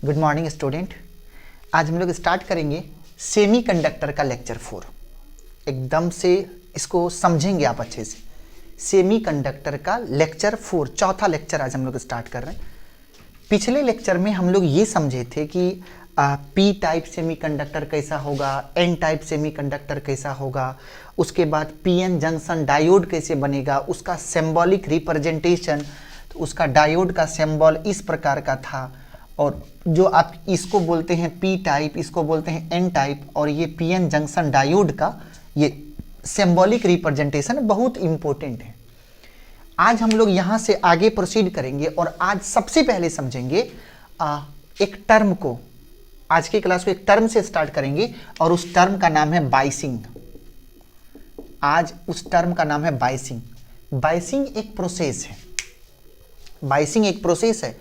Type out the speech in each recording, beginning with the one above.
Good morning student. आज हम लोग स्टार्ट करेंगे सेमीकंडक्टर का लेक्चर 4। एकदम से इसको समझेंगे आप अच्छे से। सेमीकंडक्टर का लेक्चर 4 चौथा लेक्चर आज हम लोग स्टार्ट कर रहे हैं। पिछले लेक्चर में हम लोग ये समझे थे कि पी टाइप सेमीकंडक्टर कैसा होगा, एन टाइप सेमीकंडक्टर कैसा होगा, उसके बाद पीएन जंक्शन डायोड कैसे बनेगा, उसका सिंबॉलिक रिप्रेजेंटेशन। तो उसका डायोड का सिंबल इस प्रकार का था, और जो आप इसको बोलते हैं पी टाइप, इसको बोलते हैं एन टाइप, और ये पीएन जंक्शन डायोड का ये सिंबॉलिक रिप्रेजेंटेशन बहुत इंपॉर्टेंट है। आज हम लोग यहाँ से आगे प्रोसीड करेंगे और आज सबसे पहले समझेंगे एक टर्म को। आज की क्लास को एक टर्म से स्टार्ट करेंगे और उस टर्म का नाम है बाइसिंग। आज उस टर्म का नाम है बाइसिंग। बाइसिंग एक प्रोसेस है। बाइसिंग एक प्रोसेस है।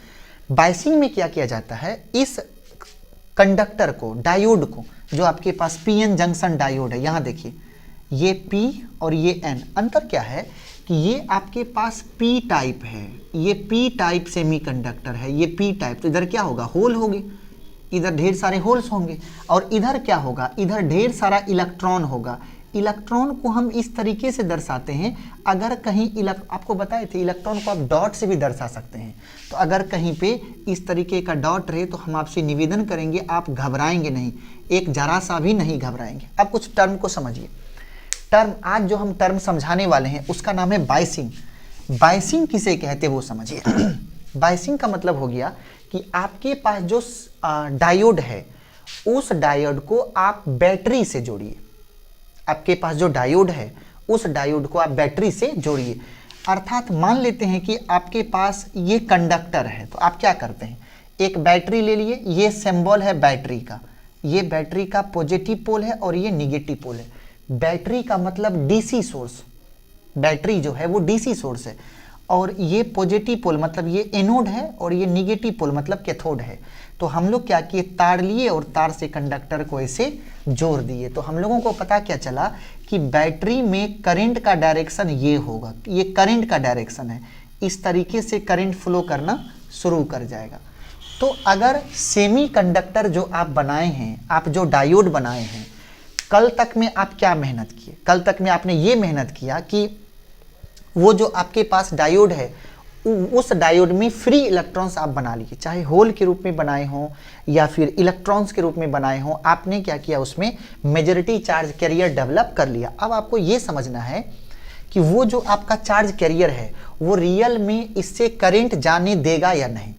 बाइसिंग में क्या किया जाता है, इस कंडक्टर को, डायोड को, जो आपके पास पीएन जंक्शन डायोड है, यहाँ देखिए ये पी और ये एन। अंतर क्या है कि ये आपके पास पी टाइप है, ये पी टाइप सेमीकंडक्टर है, ये पी टाइप। तो इधर क्या होगा, होल होंगे, इधर ढेर सारे होल्स होंगे, और इधर क्या होगा, इधर ढेर सारा इलेक्ट्रॉन होगा। इलेक्ट्रॉन को हम इस तरीके से दर्शाते हैं, अगर कहीं आपको बताए थे इलेक्ट्रॉन को आप डॉट से भी दर्शा सकते हैं। तो अगर कहीं पे इस तरीके का डॉट रहे तो हम आपसे निवेदन करेंगे, आप घबराएंगे नहीं, एक जरा सा भी नहीं घबराएंगे। अब कुछ टर्म को समझिए। टर्म, आज जो हम टर्म समझाने वाले हैं उसका नाम है बाइसिंग। बाइसिंग किसे कहते हैं वो समझिए। बाइसिंग का मतलब हो गया कि आपके पास जो डायोड है, उस डायोड को आप बैटरी से जोड़िए। आपके पास जो डायोड है, उस डायोड को आप बैटरी से जोड़िए। अर्थात मान लेते हैं कि आपके पास ये कंडक्टर है, तो आप क्या करते हैं, एक बैटरी ले लिए, ये सिंबल है बैटरी का, ये बैटरी का पॉजिटिव पोल है और ये निगेटिव पोल है। बैटरी का मतलब डीसी सोर्स, बैटरी जो है वो डीसी सोर्स है, और ये पॉजिटिव पोल मतलब ये एनोड है, और ये निगेटिव पोल मतलब कैथोड है। तो हम लोग क्या किए, तार लिए और तार से कंडक्टर को ऐसे जोड़ दिए। तो हम लोगों को पता क्या चला कि बैटरी में करंट का डायरेक्शन ये होगा, ये करंट का डायरेक्शन है, इस तरीके से करंट फ्लो करना शुरू कर जाएगा। तो अगर सेमीकंडक्टर जो आप बनाए हैं, आप जो डायोड बनाए हैं, कल तक में आप क्या मेहनत किए, कल तक में आपने ये मेहनत किया कि वो जो आपके पास डायोड है, उस डायोड में फ्री इलेक्ट्रॉन्स आप बना लिए, चाहे होल के रूप में बनाए हों या फिर इलेक्ट्रॉन्स के रूप में बनाए हों। आपने क्या किया, उसमें मेजॉरिटी चार्ज कैरियर डेवलप कर लिया। अब आपको ये समझना है कि वो जो आपका चार्ज कैरियर है वो रियल में इससे करंट जाने देगा या नहीं।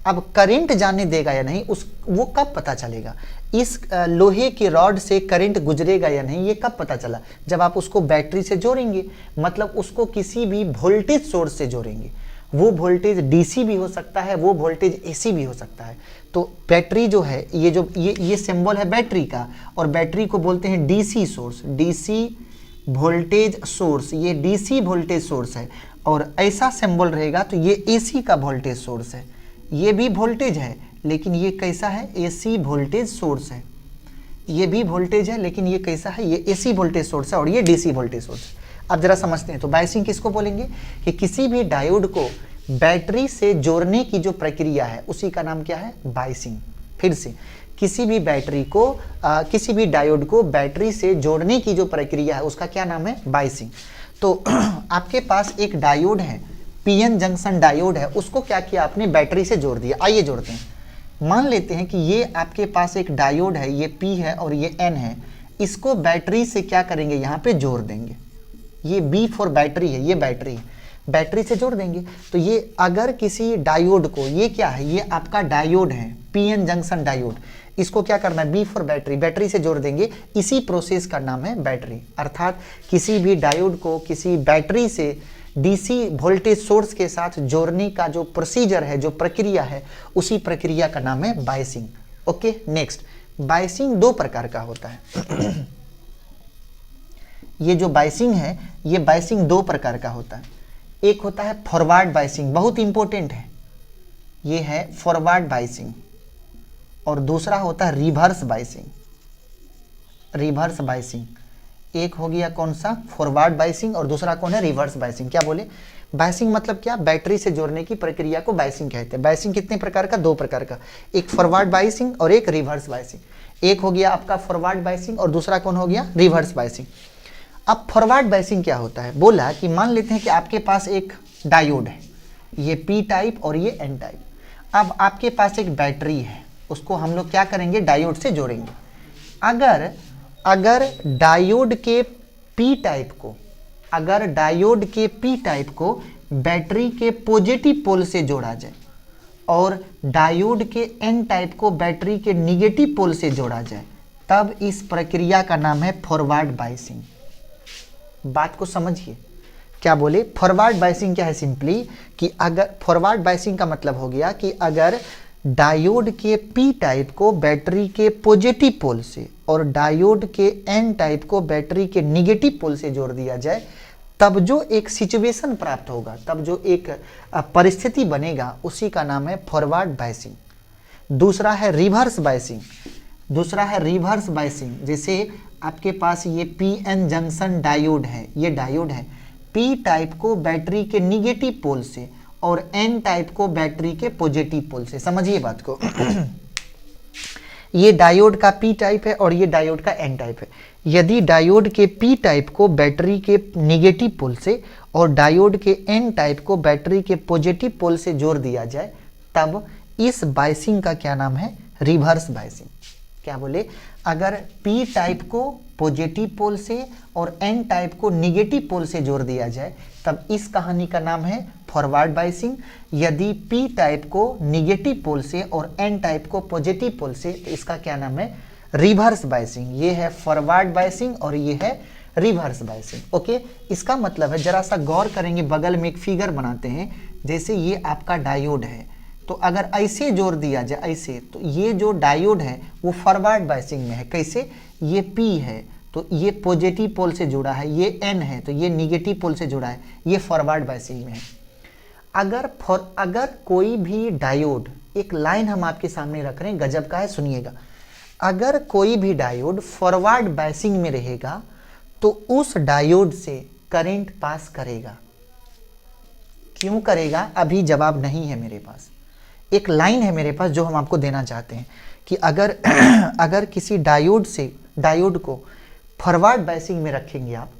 अब करंट जाने देगा या नहीं, वो कब पता चलेगा, इस लोहे के रॉड से करंट गुजरेगा या नहीं, ये कब पता चला, जब आप उसको बैटरी से जोड़ेंगे, मतलब उसको किसी भी वोल्टेज सोर्स से जोड़ेंगे। वो वोल्टेज डीसी भी हो सकता है, वो वोल्टेज एसी भी हो सकता है। तो बैटरी जो है, ये जो ये सिंबल है बैटरी का, और बैटरी को बोलते हैं DC source, DC voltage source, ये डीसी वोल्टेज सोर्स है। और ऐसा सिंबल रहेगा तो ये एसी का वोल्टेज सोर्स है। ये भी वोल्टेज है लेकिन ये कैसा है, एसी वोल्टेज सोर्स है। ये भी वोल्टेज है लेकिन ये कैसा है, ये एसी वोल्टेज सोर्स है, और ये डीसी वोल्टेज सोर्स है। अब जरा समझते हैं। तो बाइसिंग किसको बोलेंगे कि किसी भी डायोड को बैटरी से जोड़ने की जो प्रक्रिया है उसी का नाम क्या है, बाइसिंग। फिर से, किसी भी बैटरी को किसी भी डायोड को बैटरी से जोड़ने की जो प्रक्रिया है उसका क्या नाम है, बाइसिंग। तो आपके पास एक डायोड है, पीएन जंक्शन डायोड है, उसको क्या किया आपने, बैटरी से जोड़ दिया। आइए जोड़ते हैं। मान लेते हैं कि ये आपके पास एक डायोड है, ये पी है और ये एन है, इसको बैटरी से क्या करेंगे, यहाँ पे जोड़ देंगे। ये बी फॉर बैटरी है, ये बैटरी है, बैटरी से जोड़ देंगे। तो ये अगर किसी डायोड को, ये क्या है, ये आपका डायोड है, पीएन जंक्शन डायोड, इसको क्या करना है, बी फॉर बैटरी, बैटरी से जोड़ देंगे। इसी प्रोसेस का नाम है बैटरी। अर्थात किसी भी डायोड को किसी बैटरी से डीसी वोल्टेज सोर्स के साथ जोड़ने का जो प्रोसीजर है, जो प्रक्रिया है, उसी प्रक्रिया का नाम है बाइसिंग। Okay, next. बाइसिंग दो प्रकार का होता है। ये जो बाइसिंग है, ये बाइसिंग दो प्रकार का होता है। एक होता है फॉरवर्ड बाइसिंग, बहुत इंपॉर्टेंट है, ये है फॉरवर्ड बाइसिंग, और दूसरा होता है रिवर्स बाइसिंग। रिवर्स बाइसिंग, एक हो गया कौन सा, फॉरवर्ड बाइसिंग, और दूसरा कौन है, रिवर्स बाइसिंग। क्या बोले, बायसिंग मतलब क्या, बैटरी से जोड़ने की प्रक्रिया को बायसिंग कहते हैं। बायसिंग कितने प्रकार का, 2 प्रकार का, एक फॉरवर्ड बायसिंग और एक रिवर्स बायसिंग। एक हो गया आपका फॉरवर्ड बायसिंग और दूसरा कौन हो गया, रिवर्स बायसिंग। अब फॉरवर्ड बायसिंग क्या होता है, बोला कि मान लेते हैं कि आपके पास एक डायोड है, ये पी टाइप और ये एन टाइप। अब आपके पास एक बैटरी है, उसको हम लोग क्या करेंगे, डायोड से जोड़ेंगे। अगर डायोड के पी टाइप को, अगर डायोड के पी टाइप को बैटरी के पॉजिटिव पोल से जोड़ा जाए और डायोड के एन टाइप को बैटरी के निगेटिव पोल से जोड़ा जाए, तब इस प्रक्रिया का नाम है फॉरवर्ड बायसिंग। बात को समझिए, क्या बोले, फॉरवर्ड बायसिंग क्या है, सिंपली कि अगर फॉरवर्ड बायसिंग का मतलब हो गया कि अगर डायोड के पी टाइप को बैटरी के पॉजिटिव पोल से और डायोड के एन टाइप को बैटरी के निगेटिव पोल से जोड़ दिया जाए, तब जो एक सिचुएशन प्राप्त होगा, तब जो एक परिस्थिति बनेगा, उसी का नाम है फॉरवर्ड बायसिंग। दूसरा है रिवर्स बायसिंग। दूसरा है रिवर्स बायसिंग, जैसे आपके पास ये पी एन जंक्शन डायोड है, ये डायोड है, पी टाइप को बैटरी के निगेटिव पोल से और एन टाइप को बैटरी के पॉजिटिव पोल से। समझिए बात को ये डायोड का पी टाइप है और ये डायोड का एन टाइप है। यदि डायोड के पी टाइप को बैटरी के निगेटिव पोल से और डायोड के एन टाइप को बैटरी के पॉजिटिव पोल से जोड़ दिया जाए, तब इस बायसिंग का क्या नाम है, रिवर्स बायसिंग। क्या बोले, अगर पी टाइप को पॉजिटिव पोल से और एन टाइप को निगेटिव पोल से जोड़ दिया जाए, तब इस कहानी का नाम है फॉरवर्ड बायसिंग। यदि पी टाइप को निगेटिव पोल से और एन टाइप को पॉजिटिव पोल से, तो इसका क्या नाम है, रिवर्स बायसिंग। ये है फॉरवर्ड बायसिंग और ये है रिवर्स बायसिंग। ओके, इसका मतलब है, जरा सा गौर करेंगे, बगल में एक फिगर बनाते हैं, जैसे ये आपका डायोड है, तो अगर ऐसे जोड़ दिया जाए ऐसे, तो ये जो डायोड है वो फॉरवर्ड बायसिंग में है। कैसे, ये P है तो ये पॉजिटिव पोल से जुड़ा है, ये N है तो ये निगेटिव पोल से जुड़ा है, ये फॉरवर्ड बायसिंग में है। अगर कोई भी डायोड, एक लाइन हम आपके सामने रख रहे हैं, गजब का है, सुनिएगा। अगर कोई भी डायोड फॉरवर्ड बायसिंग में रहेगा तो उस डायोड से करंट पास करेगा। क्यों करेगा, अभी जवाब नहीं है मेरे पास। एक लाइन है मेरे पास जो हम आपको देना चाहते हैं कि अगर किसी डायोड को फॉरवर्ड बायसिंग में रखेंगे आप,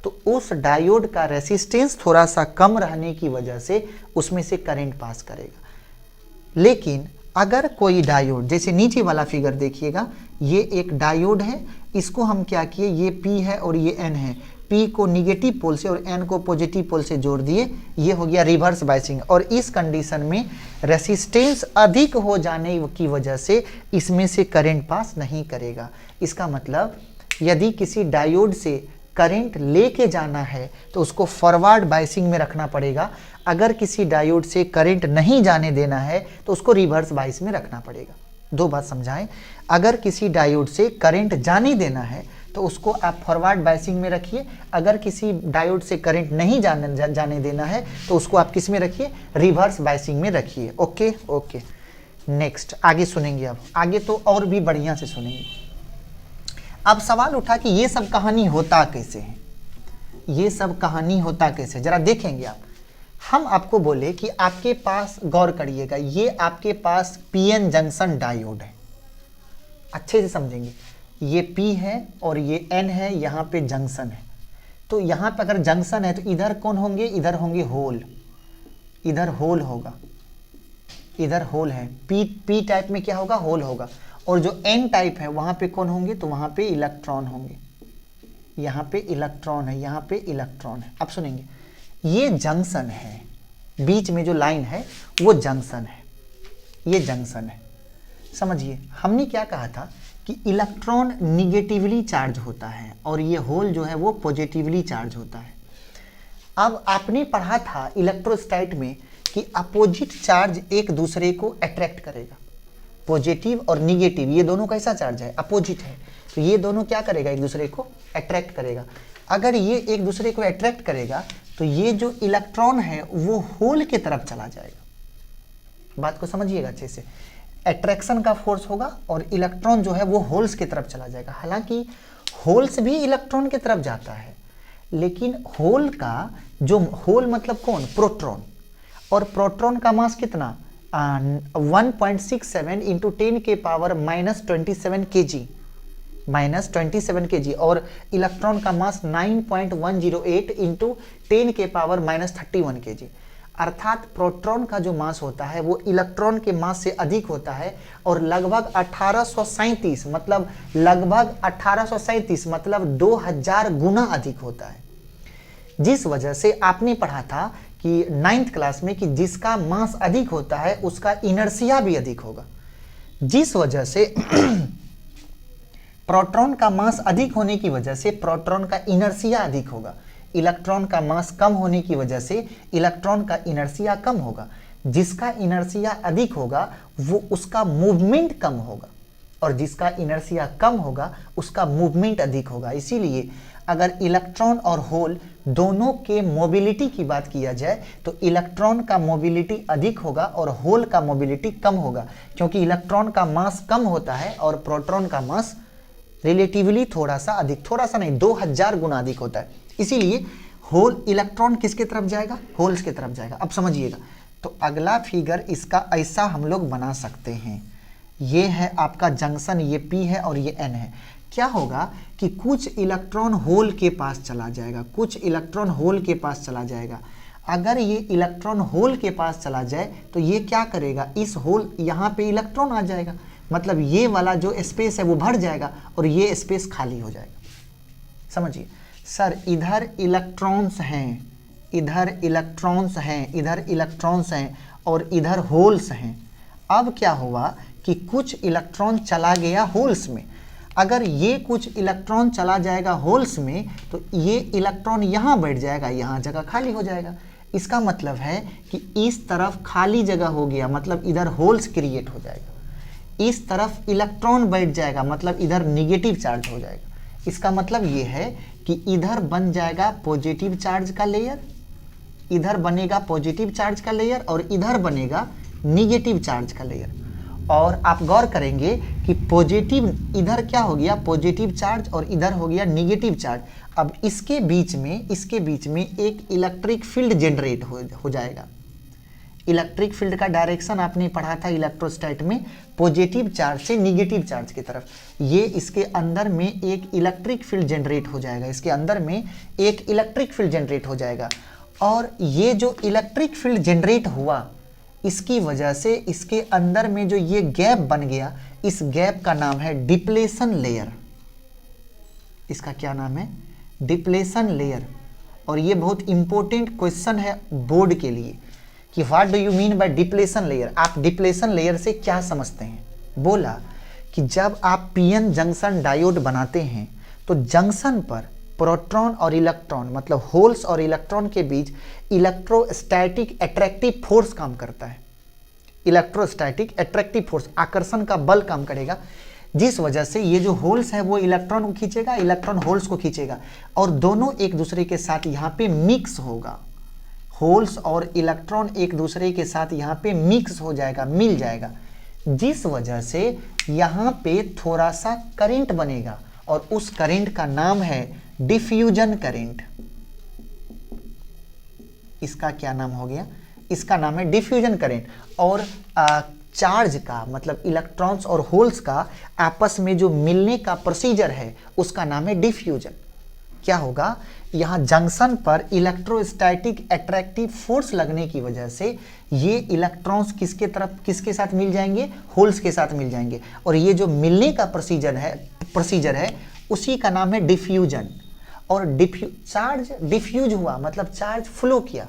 तो उस डायोड का रेसिस्टेंस थोड़ा सा कम रहने की वजह से उसमें से करंट पास करेगा। लेकिन अगर कोई डायोड, जैसे नीचे वाला फिगर देखिएगा, ये एक डायोड है, इसको हम क्या किए, ये P है और ये N है, P को निगेटिव पोल से और N को पॉजिटिव पोल से जोड़ दिए, ये हो गया रिवर्स बायसिंग। और इस कंडीशन में रेसिस्टेंस अधिक हो जाने की वजह से इसमें से करंट पास नहीं करेगा। इसका मतलब यदि किसी डायोड से करंट लेके जाना है तो उसको फॉरवर्ड बायसिंग में रखना पड़ेगा। अगर किसी डायोड से करंट नहीं जाने देना है तो उसको रिवर्स बायस में रखना पड़ेगा। दो बात समझाएं, अगर किसी डायोड से करंट जाने देना है तो उसको आप फॉरवर्ड बायसिंग में रखिए, अगर किसी डायोड से करंट नहीं जाने देना है तो उसको आप किस में रखिए, रिवर्स बायसिंग में रखिए। ओके ओके, नेक्स्ट आगे सुनेंगे। अब आगे तो और भी बढ़िया से सुनेंगे। अब सवाल उठा कि ये सब कहानी होता कैसे है, ये सब कहानी होता कैसे, जरा देखेंगे आप। हम आपको बोले कि आपके पास, गौर करिएगा, ये आपके पास पीएन जंक्शन डायोड है, अच्छे से समझेंगे। ये P है और ये N है, यहाँ पे जंक्शन है। तो यहाँ पे अगर जंक्शन है तो इधर कौन होंगे, इधर होंगे होल, इधर होल होगा, इधर होल है। P टाइप में क्या होगा, होल होगा। और जो N टाइप है वहाँ पे कौन होंगे, तो वहाँ पे इलेक्ट्रॉन होंगे। यहाँ पे इलेक्ट्रॉन है, यहाँ पे इलेक्ट्रॉन है। अब सुनेंगे, ये जंक्शन है, बीच में जो लाइन है वो जंक्शन है, ये जंक्शन है। समझिए, हमने क्या कहा था कि इलेक्ट्रॉन निगेटिवली चार्ज होता है और ये होल जो है वो पॉजिटिवली चार्ज होता है। अब आपने पढ़ा था इलेक्ट्रोस्टैट में कि अपोजिट चार्ज एक दूसरे को अट्रैक्ट करेगा। पॉजिटिव और निगेटिव ये दोनों कैसा चार्ज है, अपोजिट है, तो ये दोनों क्या करेगा, एक दूसरे को अट्रैक्ट करेगा। अगर ये एक दूसरे को अट्रैक्ट करेगा तो ये जो इलेक्ट्रॉन है वो होल की तरफ चला जाएगा। बात को समझिएगा अच्छे से, अट्रैक्शन का फोर्स होगा और इलेक्ट्रॉन जो है वो होल्स की तरफ चला जाएगा। हालांकि होल्स भी इलेक्ट्रॉन की तरफ जाता है, लेकिन होल का जो होल मतलब कौन, प्रोटॉन, और प्रोटॉन का मास कितना 1.67 इंटू 10 के पावर -27 kg, -27 kg, और इलेक्ट्रॉन का मास 9.108 इंटू 10 के पावर -31 kg। अर्थात प्रोटॉन का जो मास होता है वो इलेक्ट्रॉन के मास से अधिक होता है और लगभग 1837 मतलब 2000 गुना अधिक होता है। जिस वजह से आपने पढ़ा था कि 9th क्लास में कि जिसका मास अधिक होता है उसका इनर्शिया भी अधिक होगा। जिस वजह से प्रोटॉन का मास अधिक होने की वजह से प्रोटॉन का इनर्शिया अधिक होगा, इलेक्ट्रॉन का मास कम होने की वजह से इलेक्ट्रॉन का इनर्शिया कम होगा। जिसका इनर्शिया अधिक होगा वो उसका मूवमेंट कम होगा और जिसका इनर्शिया कम होगा उसका मूवमेंट अधिक होगा। इसीलिए अगर इलेक्ट्रॉन और होल दोनों के मोबिलिटी की बात किया जाए तो इलेक्ट्रॉन का मोबिलिटी अधिक होगा और होल का मोबिलिटी कम होगा, क्योंकि इलेक्ट्रॉन का मास कम होता है और प्रोटॉन का मास रिलेटिवली थोड़ा सा अधिक, थोड़ा सा नहीं 2000 गुना अधिक होता है। इसीलिए होल इलेक्ट्रॉन किसके तरफ जाएगा, होल्स की तरफ जाएगा। अब समझिएगा, तो अगला फिगर इसका ऐसा हम लोग बना सकते हैं। ये है आपका जंक्शन, ये P है और ये N है। क्या होगा कि कुछ इलेक्ट्रॉन होल के पास चला जाएगा, कुछ इलेक्ट्रॉन होल के पास चला जाएगा। अगर ये इलेक्ट्रॉन होल के पास चला जाए तो ये क्या करेगा, इस होल यहाँ पे इलेक्ट्रॉन आ जाएगा, मतलब ये वाला जो स्पेस है वो भर जाएगा और ये स्पेस खाली हो जाएगा। समझिए सर, इधर इलेक्ट्रॉन्स हैं, इधर इलेक्ट्रॉन्स हैं, इधर इलेक्ट्रॉन्स हैं और इधर होल्स हैं। अब क्या हुआ कि कुछ इलेक्ट्रॉन चला गया होल्स में। अगर ये कुछ इलेक्ट्रॉन चला जाएगा होल्स में तो ये इलेक्ट्रॉन यहाँ बैठ जाएगा, यहाँ जगह खाली हो जाएगा। इसका मतलब है कि इस तरफ खाली जगह हो गया, मतलब इधर होल्स क्रिएट हो जाएगा। इस तरफ इलेक्ट्रॉन बैठ जाएगा, मतलब इधर निगेटिव चार्ज हो जाएगा। इसका मतलब ये है कि इधर बन जाएगा पॉजिटिव चार्ज का लेयर, इधर बनेगा पॉजिटिव चार्ज का लेयर और इधर बनेगा निगेटिव चार्ज का लेयर। और आप गौर करेंगे कि पॉजिटिव इधर क्या हो गया, पॉजिटिव चार्ज, और इधर हो गया निगेटिव चार्ज। अब इसके बीच में एक इलेक्ट्रिक फील्ड जनरेट हो जाएगा। इलेक्ट्रिक फील्ड का डायरेक्शन आपने पढ़ा था इलेक्ट्रोस्टैट में, पॉजिटिव चार्ज से निगेटिव चार्ज की तरफ। ये इसके अंदर में एक इलेक्ट्रिक फील्ड जनरेट हो जाएगा, इसके अंदर में एक इलेक्ट्रिक फील्ड जनरेट हो जाएगा। और ये जो इलेक्ट्रिक फील्ड जनरेट हुआ, इसकी वजह से इसके अंदर में जो ये गैप बन गया, इस गैप का नाम है डिप्लेशन लेयर। इसका क्या नाम है, डिप्लेशन लेयर। और ये बहुत इंपॉर्टेंट क्वेश्चन है बोर्ड के लिए कि what do you mean by depletion layer. आप डिप्लेशन लेयर से क्या समझते हैं। बोला कि जब आप पीएन जंक्शन डायोड बनाते हैं तो जंक्शन पर प्रोटॉन और इलेक्ट्रॉन, मतलब होल्स और इलेक्ट्रॉन के बीच इलेक्ट्रोस्टैटिक एट्रैक्टिव फोर्स काम करता है। इलेक्ट्रोस्टैटिक एट्रैक्टिव फोर्स, आकर्षण का बल काम करेगा, जिस वजह से ये जो होल्स है वो इलेक्ट्रॉन को खींचेगा, इलेक्ट्रॉन होल्स को खींचेगा और दोनों एक दूसरे के साथ यहाँ पे मिक्स होगा। होल्स और इलेक्ट्रॉन एक दूसरे के साथ यहाँ पे मिक्स हो जाएगा, मिल जाएगा, जिस वजह से यहाँ पे थोड़ा सा करंट बनेगा और उस करंट का नाम है डिफ्यूजन करंट। इसका क्या नाम हो गया, इसका नाम है डिफ्यूजन करंट। और चार्ज का मतलब इलेक्ट्रॉन्स और होल्स का आपस में जो मिलने का प्रोसीजर है उसका नाम है डिफ्यूजन। क्या होगा, यहाँ जंक्शन पर इलेक्ट्रोस्टैटिक एट्रैक्टिव फोर्स लगने की वजह से ये इलेक्ट्रॉन्स किसके साथ मिल जाएंगे, होल्स के साथ मिल जाएंगे और ये जो मिलने का प्रोसीजर है उसी का नाम है डिफ्यूजन। और चार्ज डिफ्यूज हुआ मतलब चार्ज फ्लो किया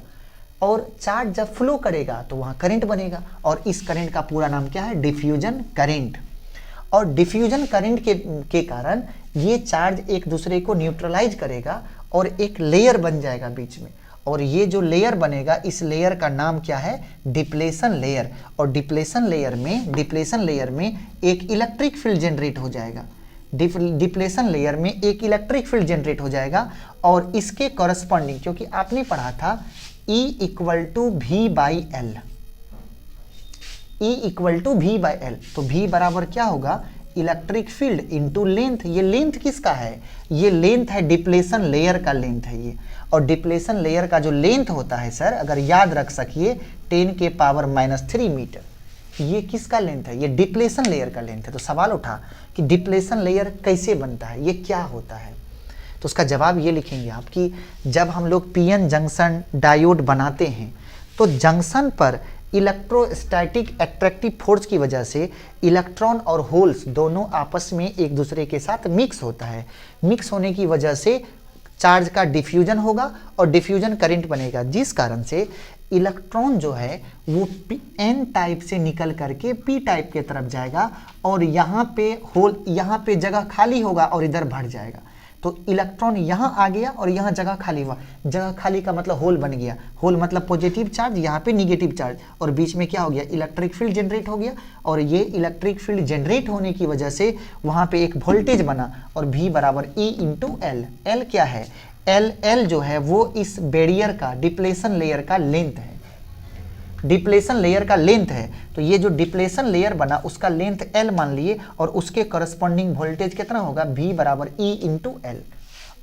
और चार्ज जब फ्लो करेगा तो वहाँ करंट बनेगा और इस करंट का पूरा नाम क्या है, डिफ्यूजन करंट। और डिफ्यूजन करंट के कारण ये चार्ज एक दूसरे को न्यूट्रलाइज करेगा और एक लेयर बन जाएगा बीच में और ये जो लेयर बनेगा इस लेयर का नाम क्या है, डिप्लेशन लेयर। और डिप्लेशन लेयर में एक इलेक्ट्रिक फील्ड जनरेट हो जाएगा। डिप्लेशन लेयर में एक इलेक्ट्रिक फील्ड जनरेट हो जाएगा और इसके कॉरस्पॉन्डिंग, क्योंकि आपने पढ़ा था E = V/L, E = V/L, तो V बराबर क्या होगा, इलेक्ट्रिक फील्ड इंटू लेंथ। ये लेंथ किसका है? ये लेंथ है डिप्लेशन लेयर का लेंथ है ये। और डिप्लेशन लेयर का जो लेंथ होता है सर, अगर याद रख सकिए 10⁻³ मीटर। ये किसका लेंथ है? ये डिप्लेशन लेयर का लेंथ है। तो सवाल उठा कि डिप्लेशन लेयर कैसे बनता है, ये क्या होता है? तो उसका जवाब ये लिखेंगे आप कि जब हम लोग पीएन जंक्शन डायोड बनाते हैं तो जंक्शन पर इलेक्ट्रोस्टैटिक एट्रैक्टिव फोर्स की वजह से इलेक्ट्रॉन और होल्स दोनों आपस में एक दूसरे के साथ मिक्स होता है। मिक्स होने की वजह से चार्ज का डिफ्यूजन होगा और डिफ्यूजन करंट बनेगा, जिस कारण से इलेक्ट्रॉन जो है वो एन टाइप से निकल करके पी टाइप के तरफ जाएगा और यहाँ पे जगह खाली होगा और इधर बढ़ जाएगा। तो इलेक्ट्रॉन यहाँ आ गया और यहाँ जगह खाली हुआ। जगह खाली का मतलब होल बन गया। होल मतलब पॉजिटिव चार्ज, यहाँ पे निगेटिव चार्ज, और बीच में क्या हो गया? इलेक्ट्रिक फील्ड जनरेट हो गया। और ये इलेक्ट्रिक फील्ड जनरेट होने की वजह से वहाँ पे एक वोल्टेज बना और V बराबर E इंटू एल। एल क्या है? एल जो है वो इस बैरियर का, डिप्लेशन लेयर का लेंथ है। डिप्लेशन लेयर का लेंथ है। तो ये जो डिप्लेशन लेयर बना उसका लेंथ L मान लिए और उसके करस्पॉन्डिंग वोल्टेज कितना होगा? V बराबर E इंटू एल।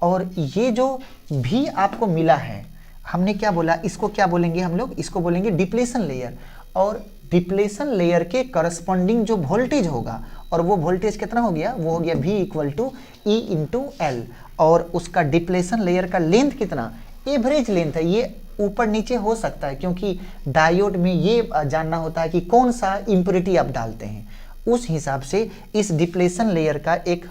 और ये जो V आपको मिला है, हमने क्या बोला? इसको क्या बोलेंगे हम लोग? इसको बोलेंगे डिप्लेशन लेयर। और डिप्लेशन लेयर के करस्पॉन्डिंग जो वोल्टेज होगा, और वो वोल्टेज कितना हो गया? वो हो गया V equal to E into L. और उसका डिप्लेशन लेयर का लेंथ कितना? एवरेज लेंथ है। ये ऊपर नीचे हो सकता है क्योंकि डायोड में ये जानना होता है कि कौन सा इम्प्योरिटी आप डालते हैं, उस हिसाब से इस डिप्लेशन लेयर का एक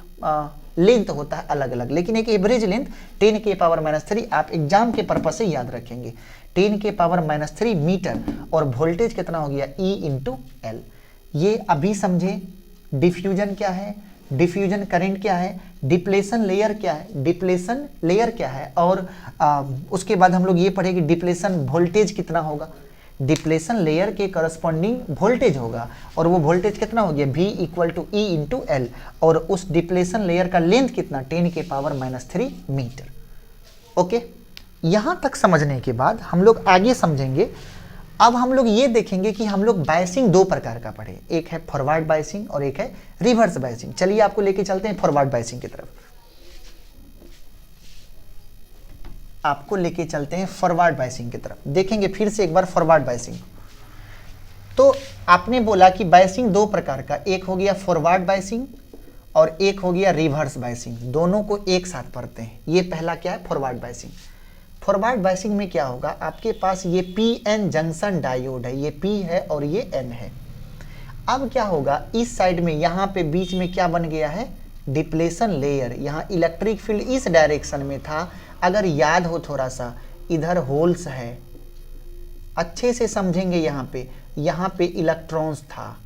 लेंथ होता है अलग अलग, लेकिन एक एवरेज लेंथ 10⁻³ आप एग्जाम के पर्पज से याद रखेंगे। 10⁻³ मीटर और वोल्टेज कितना हो गया? E into L. ये अभी समझे डिफ्यूजन क्या है, डिफ्यूजन करंट क्या है, डिप्लेशन लेयर क्या है, डिप्लेशन लेयर क्या है, और उसके बाद हम लोग ये पढ़ेंगे डिप्लेशन वोल्टेज कितना होगा। डिप्लेशन लेयर के करस्पॉन्डिंग वोल्टेज होगा और वो वोल्टेज कितना हो गया? V equal to E into L. और उस डिप्लेशन लेयर का लेंथ कितना? 10⁻³ मीटर। ओके, यहाँ तक समझने के बाद हम लोग आगे समझेंगे। अब हम लोग ये देखेंगे कि हम लोग बायसिंग दो प्रकार का पढ़े, एक है फॉरवर्ड बायसिंग और एक है रिवर्स बायसिंग। चलिए आपको लेके चलते हैं फॉरवर्ड बायसिंग की तरफ। आपको लेके चलते हैं फॉरवर्ड बायसिंग की तरफ। देखेंगे फिर से एक बार फॉरवर्ड बायसिंग। तो आपने बोला कि बायसिंग दो प्रकार का, एक हो गया फॉरवर्ड बायसिंग और एक हो गया रिवर्स बायसिंग। दोनों को एक साथ पढ़ते हैं। ये पहला क्या है? Forward biasing. फॉरवर्ड बायसिंग में क्या होगा? आपके पास ये पीएन जंक्शन डायोड है, ये P है और ये N है। अब क्या होगा? इस साइड में यहाँ पे बीच में क्या बन गया है? Depletion layer. यहाँ इलेक्ट्रिक फील्ड इस डायरेक्शन में था, अगर याद हो थोड़ा सा, इधर होल्स है, अच्छे से समझेंगे। यहाँ पे इलेक्ट्रॉन्स था,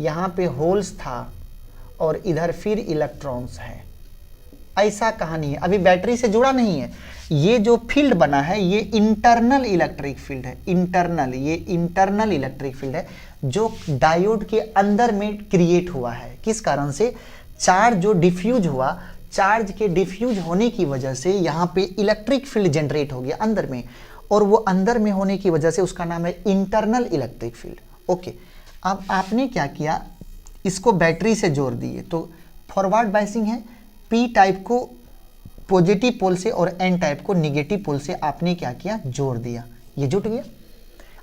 यहाँ पे होल्स था और इधर फिर इलेक्ट्रॉन्स है। ऐसा कहानी है, अभी बैटरी से जुड़ा नहीं है। ये जो फील्ड बना है ये इंटरनल इलेक्ट्रिक फील्ड है। ये इंटरनल इलेक्ट्रिक फील्ड है जो डायोड के अंदर में क्रिएट हुआ है। किस कारण से? चार्ज जो डिफ्यूज हुआ, चार्ज के डिफ्यूज होने की वजह से यहाँ पे इलेक्ट्रिक फील्ड जनरेट हो गया अंदर में, और वो अंदर में होने की वजह से उसका नाम है इंटरनल इलेक्ट्रिक फील्ड। ओके, अब आपने क्या किया? इसको बैटरी से जोड़ दिए। तो फॉरवर्ड बायसिंग है, P टाइप को पॉजिटिव पोल से और N टाइप को निगेटिव पोल से आपने क्या किया? जोड़ दिया। ये जुट गया।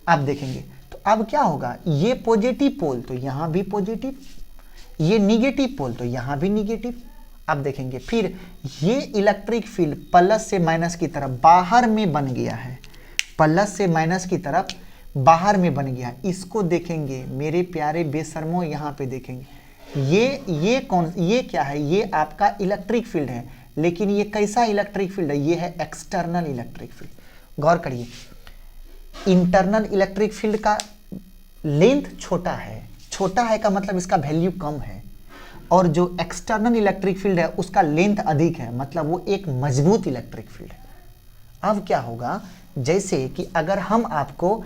आप देखेंगे तो अब क्या होगा? ये पॉजिटिव पोल तो यहाँ भी पॉजिटिव, ये निगेटिव पोल तो यहाँ भी निगेटिव। आप देखेंगे फिर ये इलेक्ट्रिक फील्ड प्लस से माइनस की तरफ बाहर में बन गया है, प्लस से माइनस की तरफ बाहर में बन गया। इसको देखेंगे मेरे प्यारे बेशर्मो, यहाँ पे देखेंगे ये क्या है? ये आपका इलेक्ट्रिक फील्ड है, लेकिन ये कैसा इलेक्ट्रिक फील्ड है? ये है एक्सटर्नल इलेक्ट्रिक फील्ड। गौर करिए, इंटरनल इलेक्ट्रिक फील्ड का लेंथ छोटा है। छोटा है का मतलब इसका वैल्यू कम है, और जो एक्सटर्नल इलेक्ट्रिक फील्ड है उसका लेंथ अधिक है, मतलब वो एक मजबूत इलेक्ट्रिक फील्ड है। अब क्या होगा? जैसे कि अगर हम आपको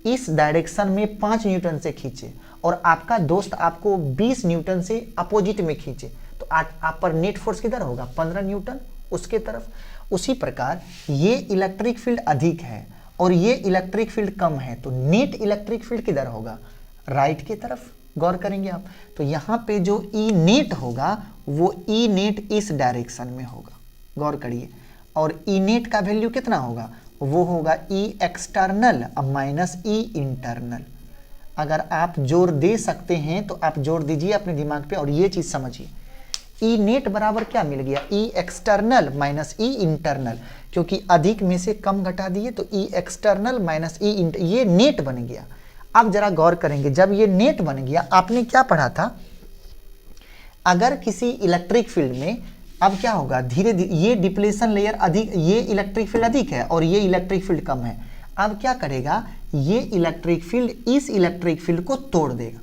इस डायरेक्शन में 5 न्यूटन से खींचे और आपका दोस्त आपको 20 न्यूटन से अपोजिट में खींचे, तो आप पर नेट फोर्स किधर होगा? 15 न्यूटन उसके तरफ। उसी प्रकार ये इलेक्ट्रिक फील्ड अधिक है और ये इलेक्ट्रिक फील्ड कम है, तो नेट इलेक्ट्रिक फील्ड किधर होगा? राइट की तरफ। गौर करेंगे आप, तो यहाँ पे जो ई नेट होगा वो ई नेट इस डायरेक्शन में होगा, गौर करिए। और ई नेट का वैल्यू कितना होगा, वो होगा ई एक्सटर्नल माइनस ई इंटरनल। अगर आप जोर दे सकते हैं तो आप जोर दीजिए अपने दिमाग पे और ये चीज़ समझिए, ई नेट बराबर क्या मिल गया, ई एक्सटर्नल माइनस ई इंटरनल, क्योंकि अधिक में से कम घटा दिए तो ई एक्सटर्नल माइनस ई इंटर, ये नेट बन गया। अब जरा गौर करेंगे, जब ये नेट बन गया, आपने क्या पढ़ा था, अगर किसी इलेक्ट्रिक फील्ड में अब क्या होगा, धीरे धीरे ये डिप्लेशन लेयर अधिक, ये इलेक्ट्रिक फील्ड अधिक है और ये इलेक्ट्रिक फील्ड कम है। अब क्या करेगा, ये इलेक्ट्रिक फील्ड इस इलेक्ट्रिक फील्ड को तोड़ देगा,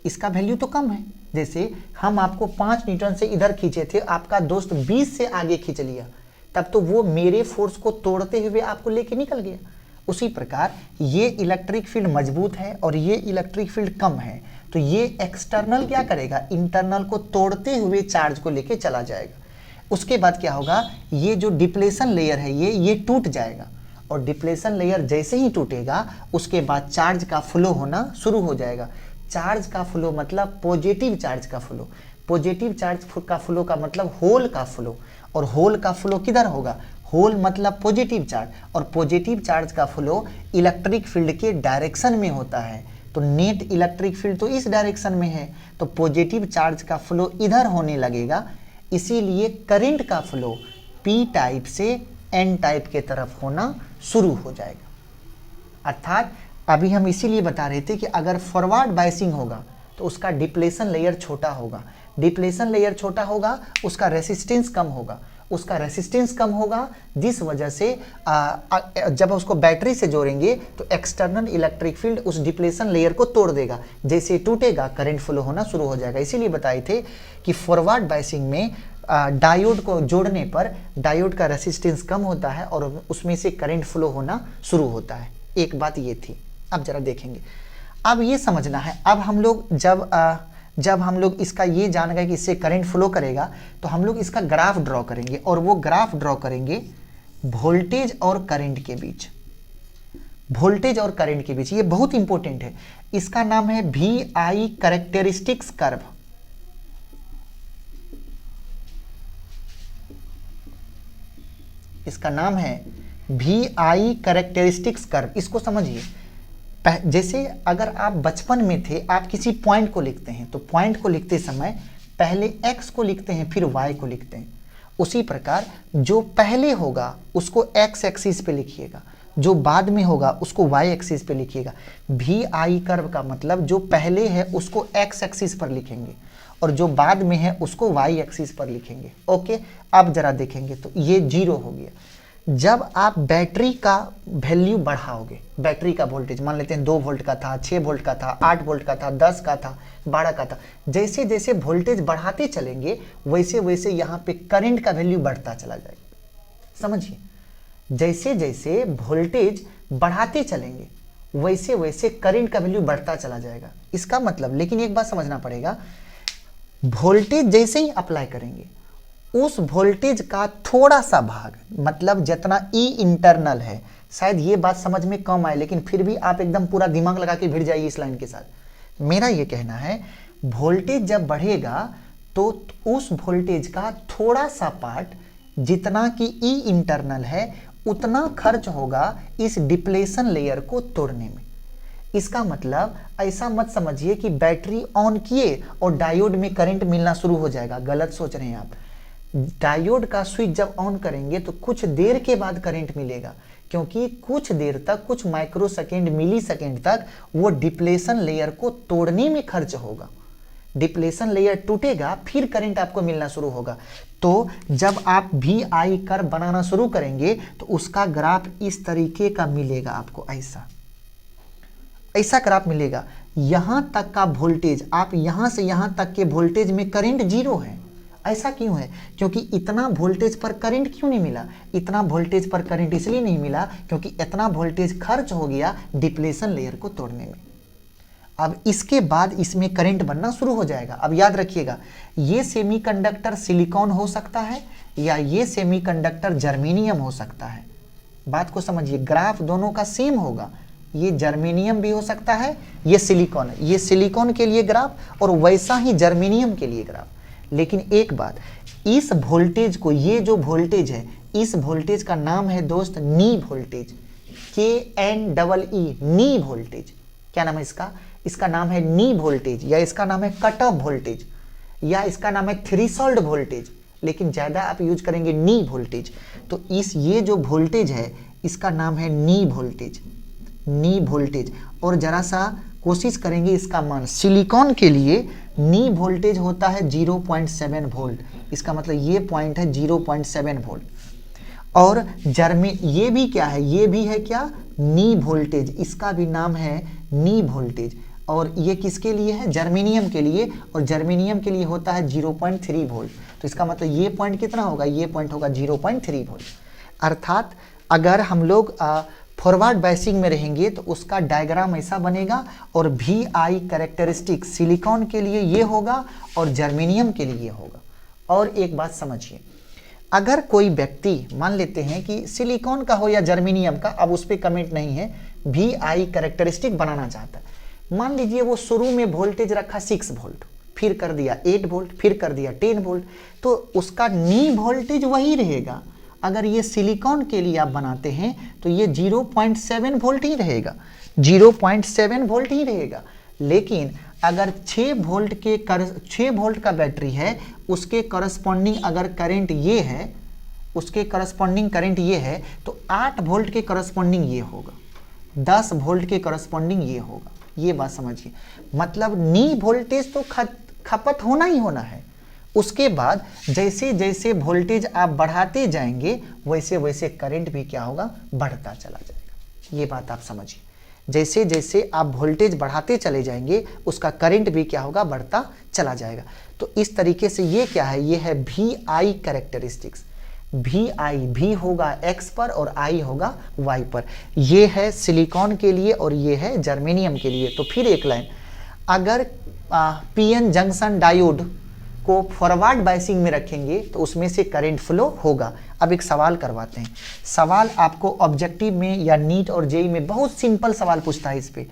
इसका वैल्यू तो कम है। जैसे हम आपको 5 न्यूटन से इधर खींचे थे, आपका दोस्त 20 से आगे खींच लिया, तब तो वो मेरे फोर्स को तोड़ते हुए आपको लेके निकल गया। उसी प्रकार ये इलेक्ट्रिक फील्ड मजबूत है और ये इलेक्ट्रिक फील्ड कम है, तो ये एक्सटर्नल क्या करेगा, इंटरनल को तोड़ते हुए चार्ज को लेके चला जाएगा। उसके बाद क्या होगा, ये जो डिप्लेशन लेयर है ये टूट जाएगा, और डिप्लेशन लेयर जैसे ही टूटेगा उसके बाद चार्ज का फ्लो होना शुरू हो जाएगा। चार्ज का फ्लो मतलब पॉजिटिव चार्ज का फ्लो, पॉजिटिव चार्ज का फ्लो का मतलब होल का फ्लो, और होल का फ्लो किधर होगा, होल मतलब पॉजिटिव चार्ज, और पॉजिटिव चार्ज का फ्लो इलेक्ट्रिक फील्ड के डायरेक्शन में होता है। तो नेट इलेक्ट्रिक फील्ड तो इस डायरेक्शन में है, तो पॉजिटिव चार्ज का फ्लो इधर होने लगेगा, इसीलिए करंट का फ्लो पी टाइप से एन टाइप के तरफ होना शुरू हो जाएगा। अर्थात अभी हम इसीलिए बता रहे थे कि अगर फॉरवर्ड बायसिंग होगा तो उसका डिप्लेशन लेयर छोटा होगा, डिप्लेशन लेयर छोटा होगा उसका रेसिस्टेंस कम होगा, उसका रेसिस्टेंस कम होगा, जिस वजह से जब उसको बैटरी से जोड़ेंगे तो एक्सटर्नल इलेक्ट्रिक फील्ड उस डिप्लेशन लेयर को तोड़ देगा, जैसे टूटेगा करंट फ्लो होना शुरू हो जाएगा। इसीलिए बताए थे कि फॉरवर्ड बायसिंग में डायोड को जोड़ने पर डायोड का रेसिस्टेंस कम होता है और उसमें से करंट फ्लो होना शुरू होता है। एक बात ये थी। अब जरा देखेंगे, अब ये समझना है, अब हम लोग जब हम लोग इसका ये जान गए कि इससे करंट फ्लो करेगा, तो हम लोग इसका ग्राफ ड्रॉ करेंगे, और वो ग्राफ ड्रॉ करेंगे वोल्टेज और करंट के बीच, वोल्टेज और करंट के बीच। ये बहुत इंपॉर्टेंट है, इसका नाम है VI कैरेक्टरिस्टिक्स कर्व। इसका नाम है VI कैरेक्टरिस्टिक्स कर्व। इसको समझिए, जैसे अगर आप बचपन में थे, आप किसी पॉइंट को लिखते हैं तो पॉइंट को लिखते समय पहले x को लिखते हैं फिर y को लिखते हैं। उसी प्रकार जो पहले होगा उसको x एक्सिस पे लिखिएगा, जो बाद में होगा उसको y एक्सिस पे लिखिएगा। VI कर्व का मतलब जो पहले है उसको x एक्सिस पर लिखेंगे और जो बाद में है उसको y एक्सिस पर लिखेंगे। ओके, अब जरा देखेंगे तो ये 0 हो गया। जब आप बैटरी का वैल्यू बढ़ाओगे, बैटरी का वोल्टेज मान लेते हैं 2 वोल्ट का था, 6 वोल्ट का था, 8 वोल्ट का था, 10 का था, 12 का था, जैसे जैसे वोल्टेज बढ़ाते चलेंगे वैसे वैसे यहाँ पे करंट का वैल्यू बढ़ता चला जाएगा। समझिए, जैसे जैसे वोल्टेज बढ़ाते चलेंगे वैसे वैसे करंट का वैल्यू बढ़ता चला जाएगा। इसका मतलब, लेकिन एक बात समझना पड़ेगा, वोल्टेज जैसे ही अप्लाई करेंगे उस वोल्टेज का थोड़ा सा भाग, मतलब जितना ई इंटरनल है, शायद ये बात समझ में कम आए लेकिन फिर भी आप एकदम पूरा दिमाग लगा के भिड़ जाइए इस लाइन के साथ। मेरा ये कहना है, वोल्टेज जब बढ़ेगा तो उस वोल्टेज का थोड़ा सा पार्ट जितना कि ई इंटरनल है उतना खर्च होगा इस डिप्लेशन लेयर को तोड़ने में। इसका मतलब ऐसा मत समझिए कि बैटरी ऑन किए और डायोड में करंट मिलना शुरू हो जाएगा, गलत सोच रहे हैं आप। डायोड का स्विच जब ऑन करेंगे तो कुछ देर के बाद करंट मिलेगा, क्योंकि कुछ देर तक, कुछ माइक्रो सेकेंड, मिली सेकेंड तक वो डिप्लेशन लेयर को तोड़ने में खर्च होगा। डिप्लेशन लेयर टूटेगा फिर करंट आपको मिलना शुरू होगा। तो जब आप VI कर्व बनाना शुरू करेंगे तो उसका ग्राफ इस तरीके का मिलेगा आपको, ऐसा ग्राफ मिलेगा। यहां तक का वोल्टेज, आप यहां से यहां तक के वोल्टेज में करंट 0 है। ऐसा क्यों है? क्योंकि इतना वोल्टेज पर करंट क्यों नहीं मिला? इतना वोल्टेज पर करंट इसलिए नहीं मिला क्योंकि इतना वोल्टेज खर्च हो गया डिप्लेशन लेयर को तोड़ने में। अब इसके बाद इसमें करंट बनना शुरू हो जाएगा। अब याद रखिएगा, ये सेमीकंडक्टर सिलिकॉन हो सकता है या ये सेमीकंडक्टर जर्मेनियम हो सकता है। बात को समझिए, ग्राफ दोनों का सेम होगा ये जर्मेनियम भी हो सकता है, ये सिलिकॉन है, ये सिलिकॉन के लिए ग्राफ और वैसा ही जर्मेनियम के लिए ग्राफ। लेकिन एक बात, इस वोल्टेज को, ये जो वोल्टेज है, इस वोल्टेज का नाम है दोस्त नी वोल्टेज, KNEE, नी वोल्टेज। क्या नाम है इसका? इसका नाम है नी वोल्टेज, या इसका नाम है कट ऑफ वोल्टेज, या इसका नाम है थ्रेशोल्ड वोल्टेज, लेकिन ज़्यादा आप यूज करेंगे नी वोल्टेज। तो ये जो वोल्टेज है इसका नाम है नी वोल्टेज, नी वोल्टेज। और जरा सा कोशिश करेंगे इसका मान। सिलिकॉन के लिए नी वोल्टेज होता है 0.7 वोल्ट, इसका मतलब ये पॉइंट है 0.7 वोल्ट। और ये भी क्या है? ये भी है क्या? नी वोल्टेज, इसका भी नाम है नी वोल्टेज। और ये किसके लिए है? जर्मेनियम के लिए, और जर्मेनियम के लिए होता है 0.3 वोल्ट। तो इसका मतलब ये पॉइंट कितना होगा? ये पॉइंट होगा 0.3 वोल्ट। अर्थात अगर हम लोग फॉरवर्ड बायसिंग में रहेंगे तो उसका डायग्राम ऐसा बनेगा, और VI कैरेक्टरिस्टिक सिलिकॉन के लिए ये होगा और जर्मेनियम के लिए ये होगा। और एक बात समझिए, अगर कोई व्यक्ति मान लेते हैं कि सिलिकॉन का हो या जर्मेनियम का, अब उस पर कमेंट नहीं है, VI कैरेक्टरिस्टिक बनाना चाहता है। मान लीजिए वो शुरू में वोल्टेज रखा 6 वोल्ट, फिर कर दिया 8 वोल्ट, फिर कर दिया 10 वोल्ट, तो उसका नी वोल्टेज वही रहेगा। अगर ये सिलिकॉन के लिए आप बनाते हैं तो ये 0.7 वोल्ट ही रहेगा, 0.7 वोल्ट ही रहेगा। लेकिन अगर 6 वोल्ट का बैटरी है, उसके करस्पॉन्डिंग अगर करंट ये है, उसके करस्पॉन्डिंग करंट ये है, तो 8 वोल्ट के करस्पॉन्डिंग ये होगा, 10 वोल्ट के करस्पॉन्डिंग ये होगा। ये बात समझिए, मतलब नी वोल्टेज तो खपत होना ही होना है। उसके बाद जैसे जैसे वोल्टेज आप बढ़ाते जाएंगे वैसे वैसे करंट भी क्या होगा? बढ़ता चला जाएगा। ये बात आप समझिए, जैसे जैसे आप वोल्टेज बढ़ाते चले जाएंगे उसका करंट भी क्या होगा? बढ़ता चला जाएगा। तो इस तरीके से ये क्या है? ये है VI कैरेक्टरिस्टिक्स। V होगा X पर और I होगा Y पर। ये है सिलिकॉन के लिए और ये है जर्मेनियम के लिए। तो फिर एक लाइन, अगर PN जंक्शन डायोड को फॉरवर्ड बायसिंग में रखेंगे तो उसमें से करंट फ्लो होगा। अब एक सवाल करवाते हैं। सवाल आपको ऑब्जेक्टिव में या नीट और जेई में बहुत सिंपल सवाल पूछता है इस पे,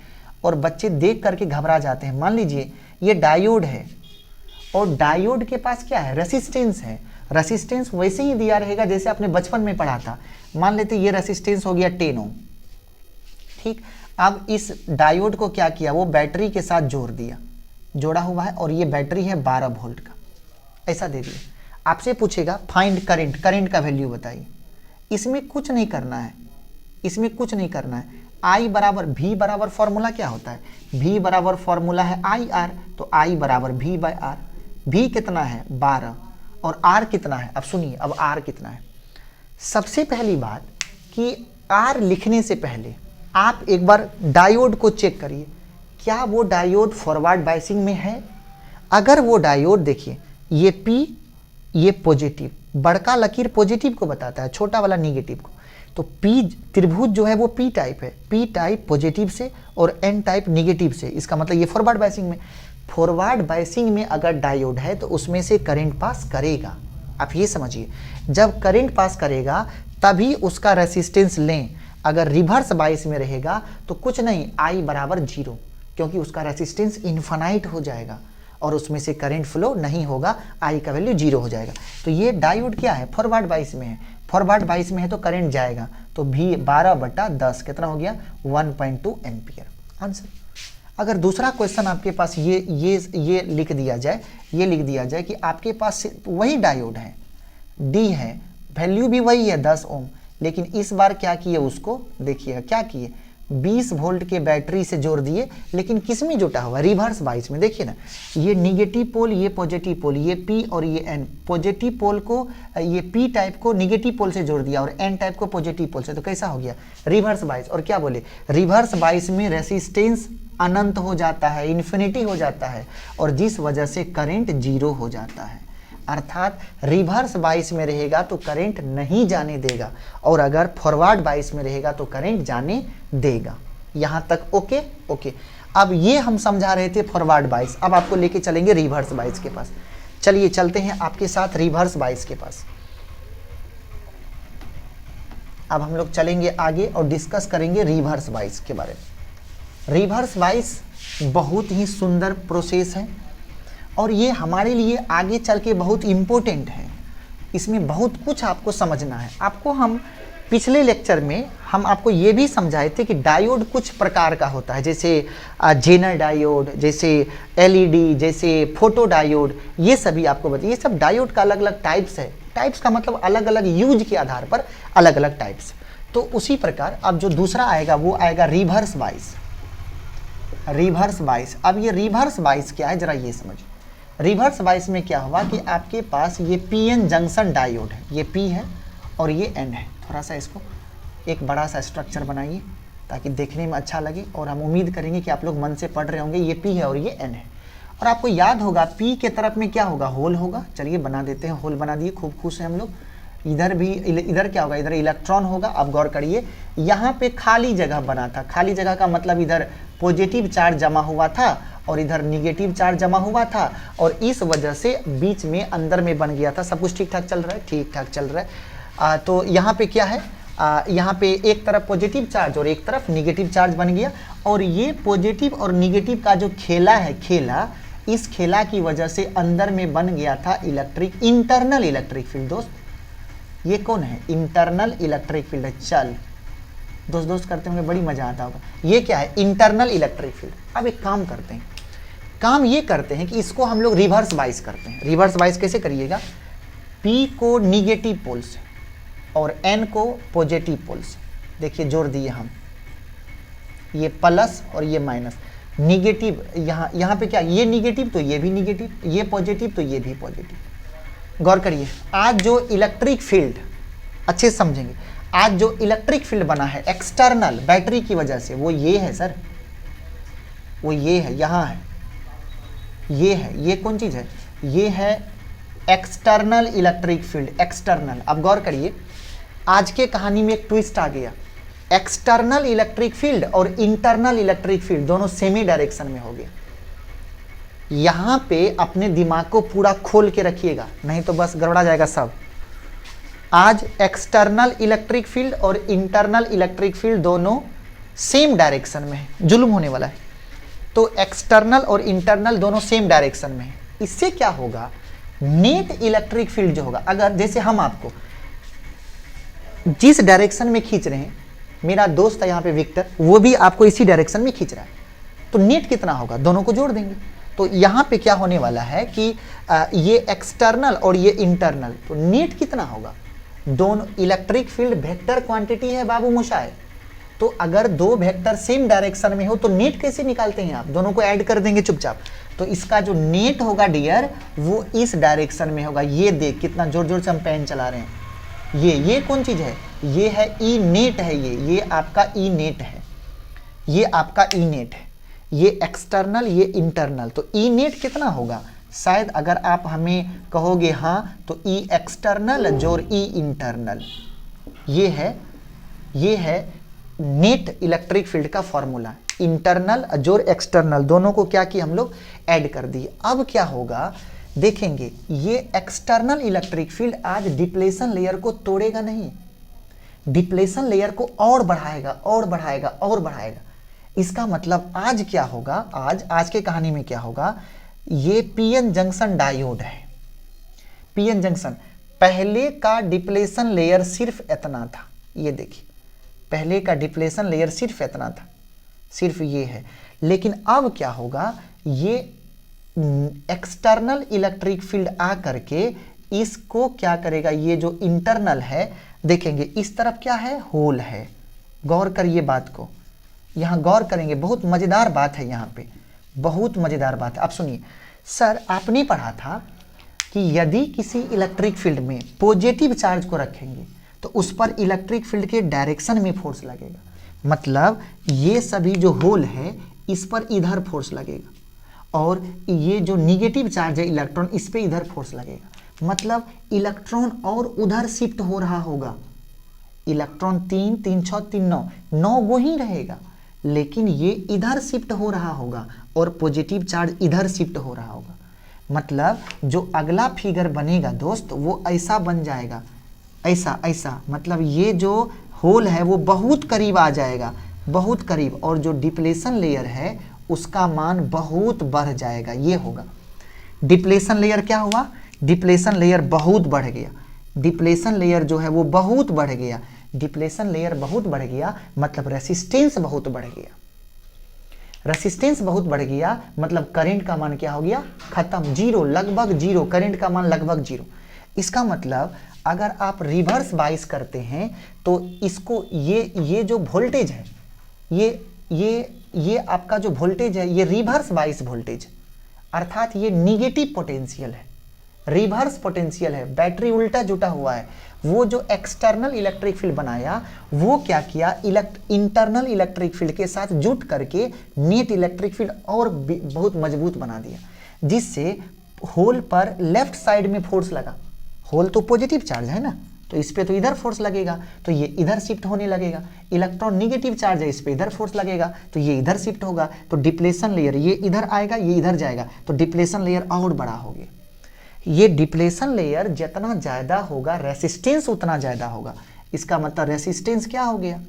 और बच्चे देख करके घबरा जाते हैं। मान लीजिए ये डायोड है और डायोड के पास क्या है? रेसिस्टेंस है। रेसिस्टेंस वैसे ही दिया रहेगा जैसे आपने बचपन में पढ़ा था। मान लेते ये रेसिस्टेंस हो गया 10 ओम, ठीक। अब इस डायोड को क्या किया? वो बैटरी के साथ जोड़ दिया, जोड़ा हुआ है, और ये बैटरी है 12 वोल्ट का, ऐसा दे दिया। आपसे पूछेगा फाइंड करंट, करंट का वैल्यू बताइए। इसमें कुछ नहीं करना है, इसमें कुछ नहीं करना है। I बराबर V बराबर फॉर्मूला क्या होता है? V बराबर फॉर्मूला है IR, तो I बराबर V/R। V कितना है? 12, और R कितना है? अब सुनिए, अब R कितना है। सबसे पहली बात कि R लिखने से पहले आप एक बार डायोड को चेक करिए, क्या वो डायोड फॉरवर्ड बायसिंग में है? अगर वो डायोड, देखिए ये P, ये पॉजिटिव, बड़का लकीर पॉजिटिव को बताता है, छोटा वाला निगेटिव को। तो P त्रिभुज जो है वो P टाइप है, P टाइप पॉजिटिव से और N टाइप निगेटिव से। इसका मतलब ये फॉरवर्ड बायसिंग में, फॉरवर्ड बायसिंग में अगर डायोड है तो उसमें से करंट पास करेगा। आप ये समझिए, जब करंट पास करेगा तभी उसका रेसिस्टेंस लें। अगर रिवर्स बायस में रहेगा तो कुछ नहीं, I बराबर 0, क्योंकि उसका रेसिस्टेंस इन्फिनाइट हो जाएगा और उसमें से करंट फ्लो नहीं होगा, I का वैल्यू 0 हो जाएगा। तो ये डायोड क्या है? फॉरवर्ड बायस में है। फॉरवर्ड बायस में है तो करंट जाएगा, तो V 12/10 कितना हो गया? 1.2 एम्पियर। आंसर। अगर दूसरा क्वेश्चन आपके पास ये लिख दिया जाए, ये लिख दिया जाए कि आपके पास वही डायोड है, D है, वैल्यू भी वही है 10 ओम, लेकिन इस बार क्या किए? उसको देखिएगा क्या किए, 20 वोल्ट के बैटरी से जोड़ दिए, लेकिन किस में जुटा हुआ? रिवर्स बायस में। देखिए ना, ये निगेटिव पोल, ये पॉजिटिव पोल, ये P और ये N। पॉजिटिव पोल को, ये P टाइप को निगेटिव पोल से जोड़ दिया और N टाइप को पॉजिटिव पोल से, तो कैसा हो गया? Reverse bias. और क्या बोले? रिवर्स बायस में रेसिस्टेंस अनंत हो जाता है, इन्फिनिटी हो जाता है, और जिस वजह से करंट 0 हो जाता है। अर्थात रिवर्स बायस में रहेगा तो करंट नहीं जाने देगा, और अगर फॉरवर्ड बायस में रहेगा तो करंट जाने देगा। यहाँ तक ओके? ओके। अब ये हम समझा रहे थे फॉरवर्ड बायस, अब आपको लेके चलेंगे रिवर्स बायस के पास। चलिए चलते हैं आपके साथ रिवर्स बायस के पास। अब हम लोग चलेंगे आगे और डिस्कस करेंगे रिवर्स बायस के बारे में। रिवर्स बाइस बहुत ही सुंदर प्रोसेस है और ये हमारे लिए आगे चल के बहुत इम्पोर्टेंट है। इसमें बहुत कुछ आपको समझना है। आपको हम पिछले लेक्चर में हम आपको ये भी समझाए थे कि डायोड कुछ प्रकार का होता है, जैसे जेनर डायोड, जैसे एलईडी, जैसे फोटो डायोड, ये सभी आपको बताइए। ये सब डायोड का अलग अलग टाइप्स है। टाइप्स का मतलब अलग अलग यूज के आधार पर अलग अलग टाइप्स। तो उसी प्रकार अब जो दूसरा आएगा वो आएगा रिवर्स बाइस। रिवर्स बाइस, अब ये रिवर्स बाइस क्या है जरा ये समझिए। रिवर्स बाइस में क्या हुआ कि आपके पास ये पीएन जंक्शन डायोड है, ये पी है और ये एन है। थोड़ा सा इसको एक बड़ा सा स्ट्रक्चर बनाइए ताकि देखने में अच्छा लगे और हम उम्मीद करेंगे कि आप लोग मन से पढ़ रहे होंगे। ये पी है और ये एन है और आपको याद होगा पी के तरफ में क्या होगा, होल होगा। चलिए बना देते हैं, होल बना दिए, खूब खुश हैं हम लोग। इधर भी, इधर क्या होगा, इधर इलेक्ट्रॉन होगा। अब गौर करिए यहाँ पे खाली जगह बना था। खाली जगह का मतलब इधर पॉजिटिव चार्ज जमा हुआ था और इधर निगेटिव चार्ज जमा हुआ था और इस वजह से बीच में अंदर में बन गया था। सब कुछ ठीक ठाक चल रहा है, ठीक ठाक चल रहा है। तो यहाँ पे क्या है, यहाँ पे एक तरफ पॉजिटिव चार्ज और एक तरफ निगेटिव चार्ज बन गया और ये पॉजिटिव और निगेटिव का जो खेला है, खेला, इस खेला की वजह से अंदर में बन गया था इलेक्ट्रिक, इंटरनल इलेक्ट्रिक फील्ड। दोस्त ये कौन है, इंटरनल इलेक्ट्रिक फील्ड है। चल दोस्त दोस्त करते होंगे, बड़ी मजा आता होगा। ये क्या है, इंटरनल इलेक्ट्रिक फील्ड। अब एक काम करते हैं, काम ये करते हैं कि इसको हम लोग रिवर्स बाइस करते हैं। रिवर्स बाइस कैसे करिएगा, P को निगेटिव पोल से और N को पॉजिटिव पोल से। देखिए जोड़ दिए हम, ये प्लस और ये माइनस। निगेटिव यहाँ पे क्या, ये निगेटिव तो ये भी निगेटिव, ये पॉजिटिव तो ये भी पॉजिटिव। गौर करिए, आज जो इलेक्ट्रिक फील्ड, अच्छे से समझेंगे, आज जो इलेक्ट्रिक फील्ड बना है एक्सटर्नल बैटरी की वजह से, वो ये है सर, वो ये है, यहाँ है, ये है, ये कौन चीज़ है, ये है एक्सटर्नल इलेक्ट्रिक फील्ड, एक्सटर्नल। अब गौर करिए, आज के कहानी में एक ट्विस्ट आ गया। एक्सटर्नल इलेक्ट्रिक फील्ड और इंटरनल इलेक्ट्रिक फील्ड दोनों सेमी डायरेक्शन में हो गए। यहां पे अपने दिमाग को पूरा खोल के रखिएगा, नहीं तो बस गड़बड़ा जाएगा सब। आज एक्सटर्नल इलेक्ट्रिक फील्ड और इंटरनल इलेक्ट्रिक फील्ड दोनों सेम डायरेक्शन में है, जुल्म होने वाला है। तो एक्सटर्नल और इंटरनल दोनों सेम डायरेक्शन में है। इससे क्या होगा, नेट इलेक्ट्रिक फील्ड जो होगा, अगर जैसे हम आपको जिस डायरेक्शन में खींच रहे हैं, मेरा दोस्त है यहाँ पे विक्टर, वो भी आपको इसी डायरेक्शन में खींच रहा है, तो नेट कितना होगा, दोनों को जोड़ देंगे। तो यहाँ पे क्या होने वाला है कि ये एक्सटर्नल और ये इंटरनल, तो नेट कितना होगा, दोनों इलेक्ट्रिक फील्ड वेक्टर क्वांटिटी है बाबू मोशाय। तो अगर दो वेक्टर सेम डायरेक्शन में हो तो नेट कैसे निकालते हैं आप, दोनों को ऐड कर देंगे चुपचाप। तो इसका जो नेट होगा डियर, वो इस डायरेक्शन में होगा। ये देख कितना जोर जोर से हम पेन चला रहे हैं। ये कौन चीज है, ये है ई नेट है, ये आपका ई नेट है, ये आपका ई नेट है, ये एक्सटर्नल, ये इंटरनल। तो ई नेट कितना होगा, शायद अगर आप हमें कहोगे हाँ, तो ई एक्सटर्नल जोड़ ई इंटरनल, ये है नेट इलेक्ट्रिक फील्ड का फॉर्मूला। इंटरनल जोड़ एक्सटर्नल दोनों को क्या किया हम लोग, ऐड कर दिए। अब क्या होगा देखेंगे, ये एक्सटर्नल इलेक्ट्रिक फील्ड आज डिप्लेशन लेयर को तोड़ेगा नहीं, डिप्लेशन लेयर को और बढ़ाएगा और बढ़ाएगा और बढ़ाएगा। इसका मतलब आज क्या होगा, आज के कहानी में क्या होगा, ये पीएन जंक्शन डायोड है। पीएन जंक्शन, पहले का डिप्लेशन लेयर सिर्फ इतना था, ये देखिए पहले का डिप्लेशन लेयर सिर्फ इतना था, सिर्फ ये है। लेकिन अब क्या होगा, ये एक्सटर्नल इलेक्ट्रिक फील्ड आ करके इसको क्या करेगा, ये जो इंटरनल है, देखेंगे इस तरफ क्या है, होल है। गौर करिए बात को, यहाँ गौर करेंगे, बहुत मजेदार बात है यहाँ पे, बहुत मजेदार बात है। आप सुनिए, सर आपने पढ़ा था कि यदि किसी इलेक्ट्रिक फील्ड में पॉजिटिव चार्ज को रखेंगे तो उस पर इलेक्ट्रिक फील्ड के डायरेक्शन में फोर्स लगेगा। मतलब ये सभी जो होल है इस पर इधर फोर्स लगेगा और ये जो निगेटिव चार्ज है इलेक्ट्रॉन, इस पे इधर फोर्स लगेगा। मतलब इलेक्ट्रॉन और उधर शिफ्ट हो रहा होगा। इलेक्ट्रॉन 3 3 6 3 9 वो ही रहेगा, लेकिन ये इधर शिफ्ट हो रहा होगा और पॉजिटिव चार्ज इधर शिफ्ट हो रहा होगा। मतलब जो अगला फिगर बनेगा दोस्त, वो ऐसा बन जाएगा, ऐसा, मतलब ये जो होल है वो बहुत करीब आ जाएगा, बहुत करीब, और जो डिप्लेशन लेयर है उसका मान बहुत बढ़ जाएगा, ये होगा। डिप्लेशन लेयर क्या हुआ, डिप्लेशन लेयर बहुत बढ़ गया, डिप्लेशन लेयर जो है वो बहुत बढ़ गया, डिप्लेशन लेयर बहुत बढ़ गया मतलब रेसिस्टेंस बहुत बढ़ गया, रेसिस्टेंस बहुत बढ़ गया मतलब करंट का मान क्या हो गया, खत्म, जीरो, लगभग जीरो, करंट का मान लगभग जीरो। इसका मतलब अगर आप रिवर्स बाइस करते हैं तो इसको ये जो वोल्टेज है, ये आपका जो वोल्टेज है ये रिवर्स बाइस वोल्टेज, अर्थात ये निगेटिव पोटेंशियल है, रिवर्स पोटेंशियल है, बैटरी उल्टा जुटा हुआ है। वो जो एक्सटर्नल इलेक्ट्रिक फील्ड बनाया वो क्या किया, इंटरनल इलेक्ट्रिक फील्ड के साथ जुट करके नेट इलेक्ट्रिक फील्ड और बहुत मजबूत बना दिया, जिससे होल पर लेफ्ट साइड में फोर्स लगा। होल तो पॉजिटिव चार्ज है ना, तो इस पे तो इधर फोर्स लगेगा, तो ये इधर शिफ्ट होने लगेगा। इलेक्ट्रॉन निगेटिव चार्ज है, इस पे इधर फोर्स लगेगा, तो ये इधर शिफ्ट होगा। तो डिप्लेशन लेयर ये इधर आएगा, ये इधर जाएगा, तो डिप्लेशन लेयर और बड़ा होगी। ये डिप्लेशन लेयर जितना ज़्यादा होगा रेसिस्टेंस उतना ज़्यादा होगा। इसका मतलब रेसिस्टेंस क्या हो गया,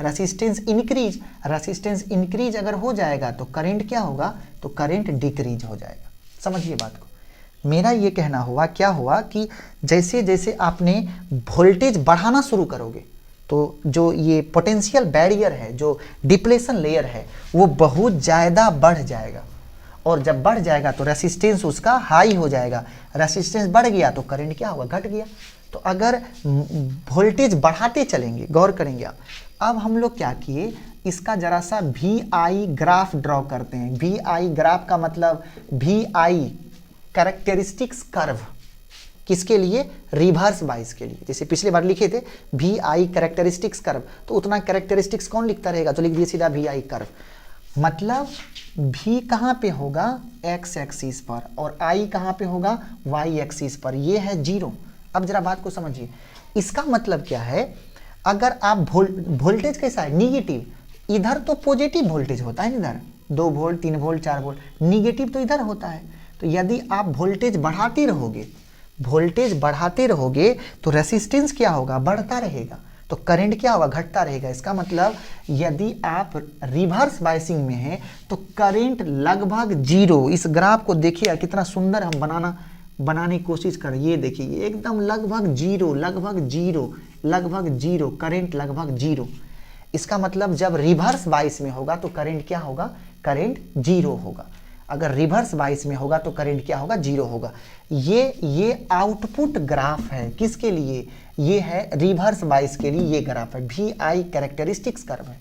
रेसिस्टेंस इंक्रीज। रेसिस्टेंस इंक्रीज अगर हो जाएगा तो करंट क्या होगा, तो करंट डिक्रीज हो जाएगा। समझिए बात को। मेरा ये कहना हुआ क्या हुआ कि जैसे जैसे आपने वोल्टेज बढ़ाना शुरू करोगे तो जो ये पोटेंशियल बैरियर है, जो डिप्लेशन लेयर है, वो बहुत ज़्यादा बढ़ जाएगा, और जब बढ़ जाएगा तो रेसिस्टेंस उसका हाई हो जाएगा। रेसिस्टेंस बढ़ गया तो करंट क्या होगा, घट गया। तो अगर वोल्टेज बढ़ाते चलेंगे, गौर करेंगे आप। अब हम लोग क्या किए, इसका जरा सा VI ग्राफ ड्रॉ करते हैं। VI ग्राफ का मतलब VI कैरेक्टरिस्टिक्स कर्व, किसके लिए, रिवर्स बाइस के लिए। जैसे पिछले बार लिखे थे VI कैरेक्टरिस्टिक्स कर्व, तो उतना कैरेक्टरिस्टिक्स कौन लिखता रहेगा, तो लिख दिए सीधा VI कर्व। मतलब V कहाँ पे होगा, X एक्सिस पर, और I कहाँ पे होगा, Y एक्सिस पर। ये है जीरो। अब जरा बात को समझिए, इसका मतलब क्या है, अगर आप वोल्टेज कैसा है, निगेटिव, इधर तो पॉजिटिव वोल्टेज होता है, इधर 2 वोल्ट 3 वोल्ट 4 वोल्ट, निगेटिव तो इधर होता है। तो यदि आप वोल्टेज बढ़ाते रहोगे, वोल्टेज बढ़ाते रहोगे तो रेसिस्टेंस क्या होगा, बढ़ता रहेगा, तो करंट क्या होगा, घटता रहेगा। इसका मतलब यदि आप रिवर्स बाइसिंग में हैं तो करंट लगभग जीरो। इस ग्राफ को देखिए कितना सुंदर हम बनाने की कोशिश कर, ये देखिए एकदम लगभग जीरो, लगभग जीरो, लगभग जीरो, करंट लगभग जीरो। इसका मतलब जब रिवर्स बाइस में होगा तो करंट क्या होगा, करंट जीरो होगा। अगर रिवर्स बाइस में होगा तो करंट क्या होगा, जीरो होगा। ये आउटपुट ग्राफ है, किसके लिए, ये है रिवर्स बाइस के लिए। ये ग्राफ है VI कैरेक्टरिस्टिक्स कर्व है,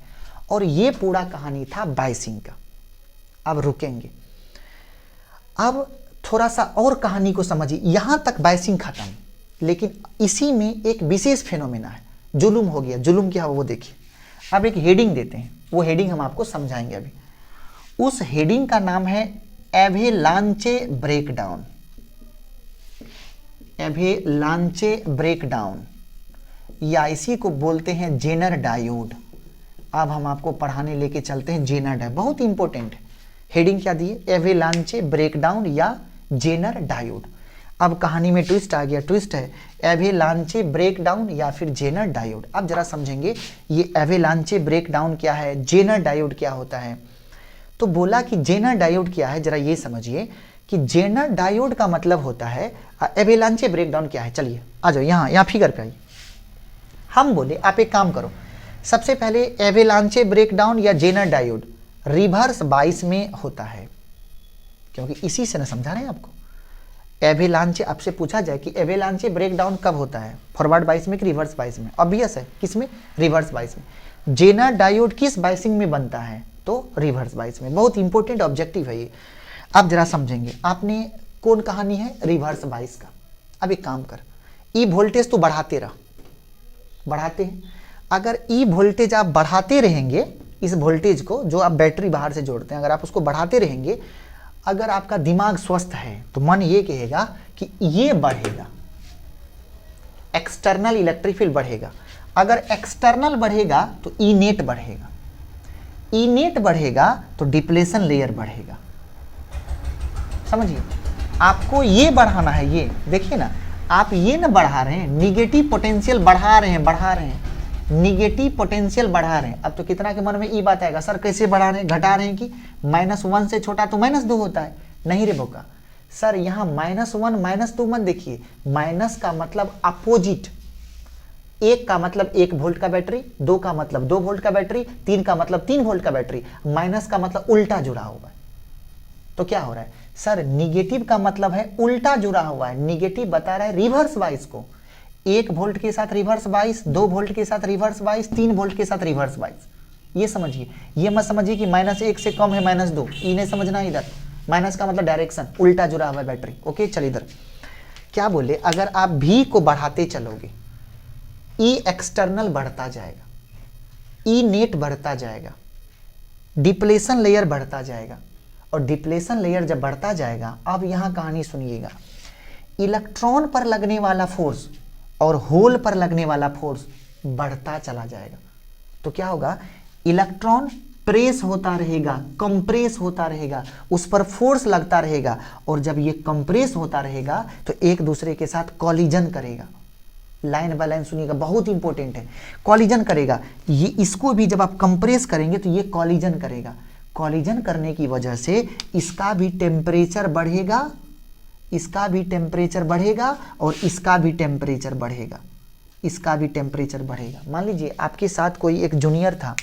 और ये पूरा कहानी था बाइसिंग का। अब रुकेंगे, अब थोड़ा सा और कहानी को समझिए। यहां तक बाइसिंग खत्म, लेकिन इसी में एक विशेष फेनोमेना है, जुलुम हो गया। जुलुम क्या हो वो देखिए। अब एक हेडिंग देते हैं, वो हेडिंग हम आपको समझाएंगे अभी। उस हेडिंग का नाम है एवेलांचे ब्रेकडाउन। एवेलांचे ब्रेकडाउन, या इसी को बोलते हैं जेनर डायोड। अब हम आपको पढ़ाने लेके चलते हैं जेनर डायोड, बहुत इंपॉर्टेंट है। हेडिंग क्या दी है, एवेलांचे ब्रेकडाउन या जेनर डायोड। अब कहानी में ट्विस्ट आ गया, ट्विस्ट है एवेलांचे ब्रेकडाउन या फिर जेनर डायोड। अब जरा समझेंगे ये एवेलांचे ब्रेकडाउन क्या है, जेनर डायोड क्या होता है। तो बोला कि जेनर डायोड क्या है, जरा ये समझिए कि जेनर डायोड का मतलब होता है, एवेलांचे ब्रेकडाउन क्या है। चलिए आ जाओ यहाँ फिगर पे आइए। हम बोले आप एक काम करो, सबसे पहले एवेलांचे ब्रेकडाउन या जेनर डायोड रिवर्स बाइस में होता है, क्योंकि इसी से ना समझा रहे हैं आपको। एवेलांचे आपसे पूछा जाए कि एवेलांचे ब्रेकडाउन कब होता है, फॉरवर्ड बाइस में कि रिवर्स बाइस में, ऑब्वियस है किस में, रिवर्स बाइस में। जेनर डायोड किस बाइसिंग में बनता है, तो रिवर्स बाइस में। बहुत इंपॉर्टेंट ऑब्जेक्टिव है ये। अब जरा समझेंगे, आपने कौन कहानी है, रिवर्स बाइस का। अब एक काम कर, ई वोल्टेज तो बढ़ाते रह, बढ़ाते हैं। अगर ई वोल्टेज आप बढ़ाते रहेंगे, इस वोल्टेज को जो आप बैटरी बाहर से जोड़ते हैं, अगर आप उसको बढ़ाते रहेंगे, अगर आपका दिमाग स्वस्थ है तो मन ये कहेगा कि ये बढ़ेगा, एक्सटर्नल इलेक्ट्रिक फील्ड बढ़ेगा। अगर एक्सटर्नल बढ़ेगा तो ई नेट बढ़ेगा, ई नेट बढ़ेगा तो डिप्लेशन लेयर बढ़ेगा। समझिए, आपको ये बढ़ाना है। ये देखिए ना, आप ये ना बढ़ा रहे हैं, निगेटिव पोटेंशियल बढ़ा रहे हैं, निगेटिव पोटेंशियल बढ़ा रहे हैं। अब तो कितना के मन में ये बात आएगा, सर कैसे बढ़ा रहे हैं, घटा रहे हैं कि -1 से छोटा तो -2 होता है। नहीं रे बोका, सर यहाँ -1 -2 मत देखिए, माइनस का मतलब अपोजिट, 1 का मतलब 1 वोल्ट का बैटरी, 2 का मतलब 2 वोल्ट का बैटरी, 3 का मतलब 3 वोल्ट का बैटरी, माइनस का मतलब उल्टा जुड़ा हुआ है। तो क्या हो रहा है सर, निगेटिव का मतलब है उल्टा जुड़ा हुआ है, निगेटिव बता रहा है रिवर्स बाइस को, 1 वोल्ट के साथ रिवर्स बाइस, 2 वोल्ट के साथ रिवर्स बाइस, 3 वोल्ट के साथ रिवर्स बाइस। ये समझिए, ये मत समझिए कि -1 से कम है -2, ये नहीं समझना इधर। माइनस का मतलब डायरेक्शन, उल्टा जुड़ा हुआ है बैटरी। ओके चल इधर क्या बोले, अगर आप भी को बढ़ाते चलोगे, ई एक्सटर्नल बढ़ता जाएगा, ई नेट बढ़ता जाएगा, डिप्लेशन लेयर बढ़ता जाएगा, और डिप्लेशन लेयर जब बढ़ता जाएगा, अब यहां कहानी सुनिएगा, इलेक्ट्रॉन पर लगने वाला फोर्स और होल पर लगने वाला फोर्स बढ़ता चला जाएगा। तो क्या होगा, इलेक्ट्रॉन प्रेस होता रहेगा, कंप्रेस होता रहेगा, उस पर फोर्स लगता रहेगा, और जब ये कंप्रेस होता रहेगा तो एक दूसरे के साथ कॉलिजन करेगा। लाइन बाय लाइन सुनिएगा, बहुत इंपॉर्टेंट है। कॉलिजन करेगा, ये इसको भी जब आप कंप्रेस करेंगे तो ये कॉलिजन करेगा। कॉलिजन करने की वजह से इसका भी टेम्परेचर बढ़ेगा, इसका भी टेम्परेचर बढ़ेगा, और इसका भी टेम्परेचर बढ़ेगा, इसका भी टेम्परेचर बढ़ेगा। मान लीजिए आपके साथ कोई एक जूनियर था,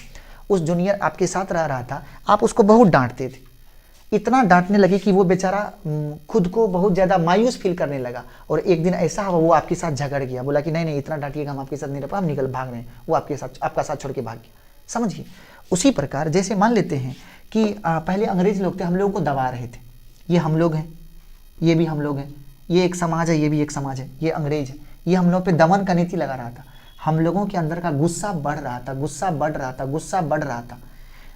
उस जूनियर आपके साथ रह रहा था, आप उसको बहुत डांटते थे, इतना डांटने लगे कि वो बेचारा खुद को बहुत ज़्यादा मायूस फील करने लगा, और एक दिन ऐसा हुआ वो आपके साथ झगड़ गया, बोला कि नहीं नहीं इतना डांटिएगा, हम आपके साथ नहीं रह पाए, हम निकल भाग रहे हैं, वो आपका साथ छोड़ के भाग गया। समझिए, उसी प्रकार जैसे मान लेते हैं कि पहले अंग्रेज लोग थे, हम लोगों को दबा रहे थे, ये हम लोग हैं, ये भी हम लोग हैं, ये एक समाज है, ये भी एक समाज है, ये अंग्रेज है, ये हम लोग पे दमन का नीति लगा रहा था। हम लोगों के अंदर का गुस्सा बढ़ रहा था, गुस्सा बढ़ रहा था, गुस्सा बढ़ रहा था,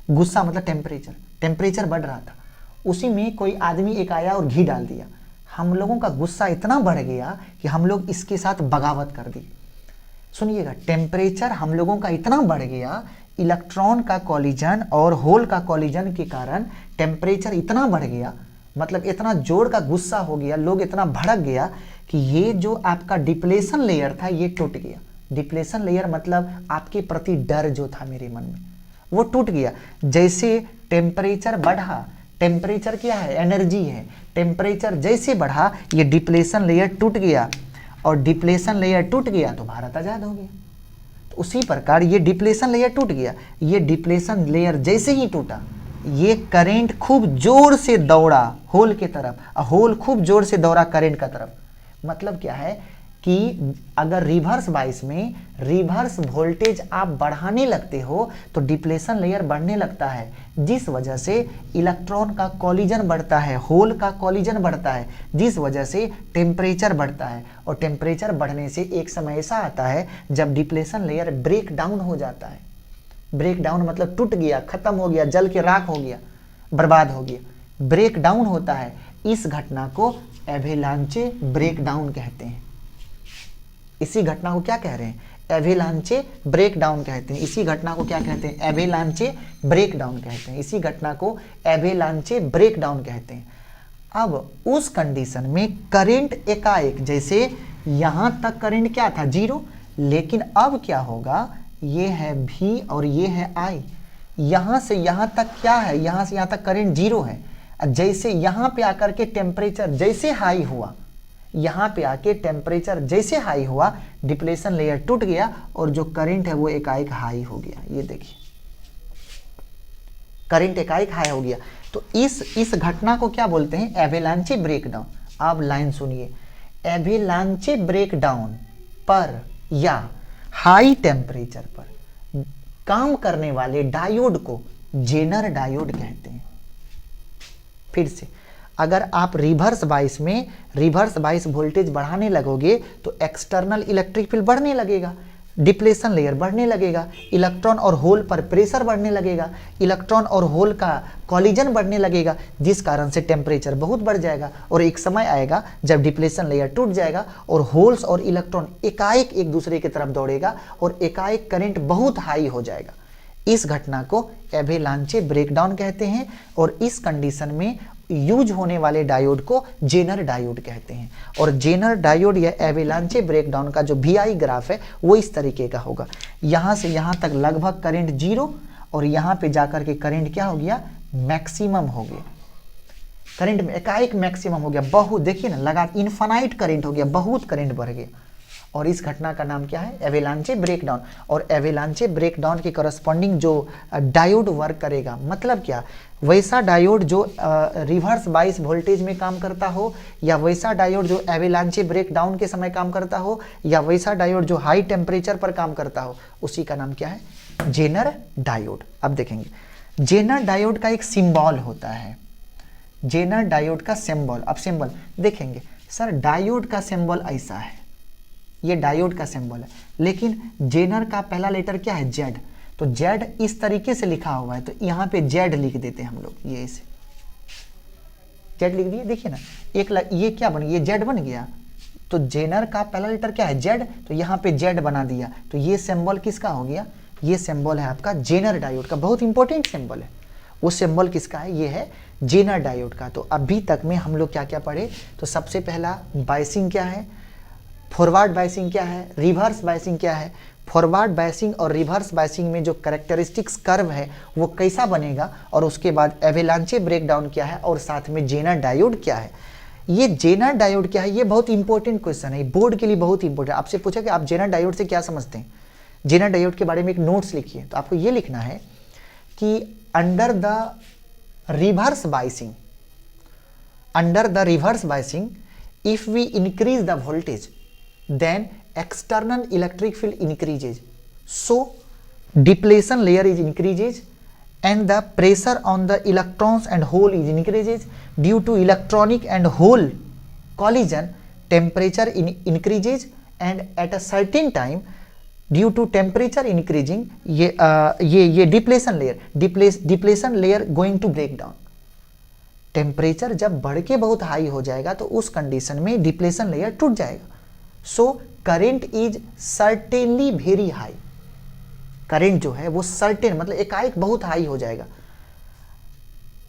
गुस्सा मतलब टेम्परेचर, टेम्परेचर बढ़ रहा था। उसी में कोई आदमी एक आया और घी डाल दिया, हम लोगों का गुस्सा इतना बढ़ गया कि हम लोग इसके साथ बगावत कर दी। सुनिएगा, टेम्परेचर हम लोगों का इतना बढ़ गया, इलेक्ट्रॉन का कॉलिजन और होल का कॉलिजन के कारण टेम्परेचर इतना बढ़ गया, मतलब इतना जोर का गुस्सा हो गया, लोग इतना भड़क गया कि ये जो आपका डिप्लेशन लेयर था ये टूट गया। डिप्लेशन लेयर मतलब आपके प्रति डर जो था मेरे मन में वो टूट गया। जैसे टेम्परेचर बढ़ा, टेम्परेचर क्या है, एनर्जी है, टेम्परेचर जैसे बढ़ा ये डिप्लेशन लेयर टूट गया, और डिप्लेशन लेयर टूट गया तो भारत आज़ाद हो गया। तो उसी प्रकार ये डिप्लेशन लेयर टूट गया, ये डिप्लेशन लेयर जैसे ही टूटा, ये करंट खूब जोर से दौड़ा होल के तरफ, होल खूब जोर से दौड़ा करंट का तरफ। मतलब क्या है कि अगर रिवर्स बाइस में रिवर्स वोल्टेज आप बढ़ाने लगते हो तो डिप्लेशन लेयर बढ़ने लगता है, जिस वजह से इलेक्ट्रॉन का कॉलिजन बढ़ता है, होल का कॉलिजन बढ़ता है, जिस वजह से टेम्परेचर बढ़ता है, और टेम्परेचर बढ़ने से एक समय ऐसा आता है जब डिप्लेशन लेयर ब्रेक डाउन हो जाता है। ब्रेक डाउन मतलब टूट गया, खत्म हो गया, जल के राख हो गया, बर्बाद हो गया, ब्रेक डाउन होता है। इस घटना को एवेलांचे ब्रेक डाउन कहते हैं। इसी घटना को क्या कह रहे हैं, एवेलांचे ब्रेक डाउन कहते हैं। इसी घटना को क्या कहते हैं, एवेलांचे ब्रेक डाउन कहते हैं। इसी घटना को एवेलांचे ब्रेक डाउन कहते हैं। अब उस कंडीशन में करंट एकाएक, जैसे यहां तक करंट क्या था, 0, लेकिन अब क्या होगा, ये है V और ये है I, यहां से यहां तक क्या है, यहां से यहां तक करंट 0 है। जैसे यहां पे आकर के टेम्परेचर जैसे हाई हुआ, यहाँ पे आके टेम्परेचर जैसे हाई हुआ, डिप्लेशन लेयर टूट गया और जो करंट है वो एकाएक हाई हो गया। ये देखिए करंट एकाएक हाई हो गया। तो इस घटना को क्या बोलते हैं, एवेलांचे ब्रेकडाउन। अब लाइन सुनिए, एवेलांचे ब्रेकडाउन पर या हाई टेम्परेचर पर काम करने वाले डायोड को जेनर डायोड कहते हैं। फिर से, अगर आप रिवर्स बाइस में रिवर्स बाइस वोल्टेज बढ़ाने लगोगे तो एक्सटर्नल इलेक्ट्रिक फील्ड बढ़ने लगेगा, डिप्लेशन लेयर बढ़ने लगेगा, इलेक्ट्रॉन और होल पर प्रेशर बढ़ने लगेगा, इलेक्ट्रॉन और होल का कॉलिजन बढ़ने लगेगा, जिस कारण से टेम्परेचर बहुत बढ़ जाएगा। और एक समय आएगा जब डिप्लेशन लेयर टूट जाएगा और होल्स और इलेक्ट्रॉन एकाएक एक दूसरे की तरफ दौड़ेगा और एकाएक करंट बहुत हाई हो जाएगा। इस घटना को एवेलांचे ब्रेकडाउन कहते हैं। और इस कंडीशन में यूज होने वाले डायोड को जेनर डायोड कहते हैं। और जेनर डायोड या एवेलांचे ब्रेकडाउन का जो VI ग्राफ है वो इस तरीके का होगा। यहाँ से यहाँ तक लगभग करंट 0 और यहाँ पे जाकर के करंट क्या हो गया, मैक्सिमम हो गया। करंट में एकाएक मैक्सिमम हो गया, बहुत देखिए ना, लगा इनफाइनाइट करंट हो गया, बहुत करंट बढ़ गया। और इस घटना का नाम क्या है, एवेलांचे ब्रेकडाउन। और एवेलांचे ब्रेकडाउन के करस्पॉन्डिंग जो डायोड वर्क करेगा, मतलब क्या, वैसा डायोड जो रिवर्स बाइस वोल्टेज में काम करता हो, या वैसा डायोड जो एवेलांचे ब्रेकडाउन के समय काम करता हो, या वैसा डायोड जो हाई टेम्परेचर पर काम करता हो, उसी का नाम क्या है, जेनर डायोड। अब देखेंगे जेनर डायोड का एक सिंबल होता है, जेनर डायोड का सिंबल। अब सिंबल देखेंगे, सर डायोड का सिंबल ऐसा है, ये डायोड का सिंबल है, लेकिन जेनर का पहला लेटर क्या है, जेड। तो जेड इस तरीके से लिखा हुआ है, तो यहाँ पे जेड लिख देते हैं हम लोग, ये ऐसे जेड लिख दिए। देखिए ना, ये क्या बन गया, ये जेड बन गया। तो जेनर का पहला लेटर क्या है, जेड, तो यहाँ पे जेड बना दिया। तो ये सिंबल किसका हो गया, ये सिंबल है आपका जेनर डायोड का, बहुत इंपॉर्टेंट सिंबल है। वो सिंबल किसका है, ये है जेनर डायोड का। तो अभी तक में हम लोग क्या क्या पढ़े, तो सबसे पहला बायसिंग क्या है, फॉरवर्ड बायसिंग क्या है, रिवर्स बायसिंग क्या है। फॉरवर्ड बायसिंग और रिवर्स बायसिंग में जो कैरेक्टरिस्टिक्स कर्व है वो कैसा बनेगा, और उसके बाद एवेलांचे ब्रेकडाउन क्या है, और साथ में जेनर डायोड क्या है। ये जेनर डायोड क्या है, ये बहुत इंपॉर्टेंट क्वेश्चन है, बोर्ड के लिए बहुत इंपॉर्टेंट। आपसे पूछा कि आप जेनर डायोड से क्या समझते हैं, जेनर डायोड के बारे में एक नोट्स लिखिए। तो आपको ये लिखना है कि under the reverse biasing, under the reverse biasing if we increase the voltage then external electric field increases, so depletion layer is increases and the pressure on the electrons and hole is increases. Due to electronic and hole collision temperature increases, and at a certain time due to temperature increasing ये depletion layer going to break down। Temperature जब बढ़ के बहुत high हो जाएगा तो उस condition में डिप्लेशन लेयर टूट जाएगा। So current is certainly very high, current जो है वो सर्टेन मतलब एकाएक बहुत हाई हो जाएगा।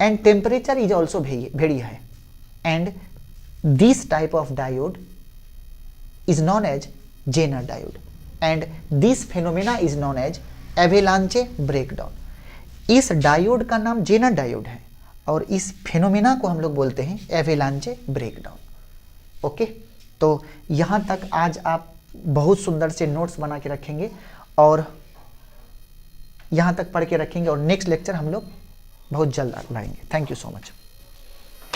And temperature is also very high, and this type of diode is known as zener diode, and this phenomena is known as avalanche breakdown. इस diode का नाम जेनर डायोड है और इस फेनोमेना को हम लोग बोलते हैं एवेलांचे ब्रेकडाउन। ओके, तो यहाँ तक आज आप बहुत सुंदर से नोट्स बना के रखेंगे और यहाँ तक पढ़ के रखेंगे, और नेक्स्ट लेक्चर हम लोग बहुत जल्द लाएंगे। Thank you so much.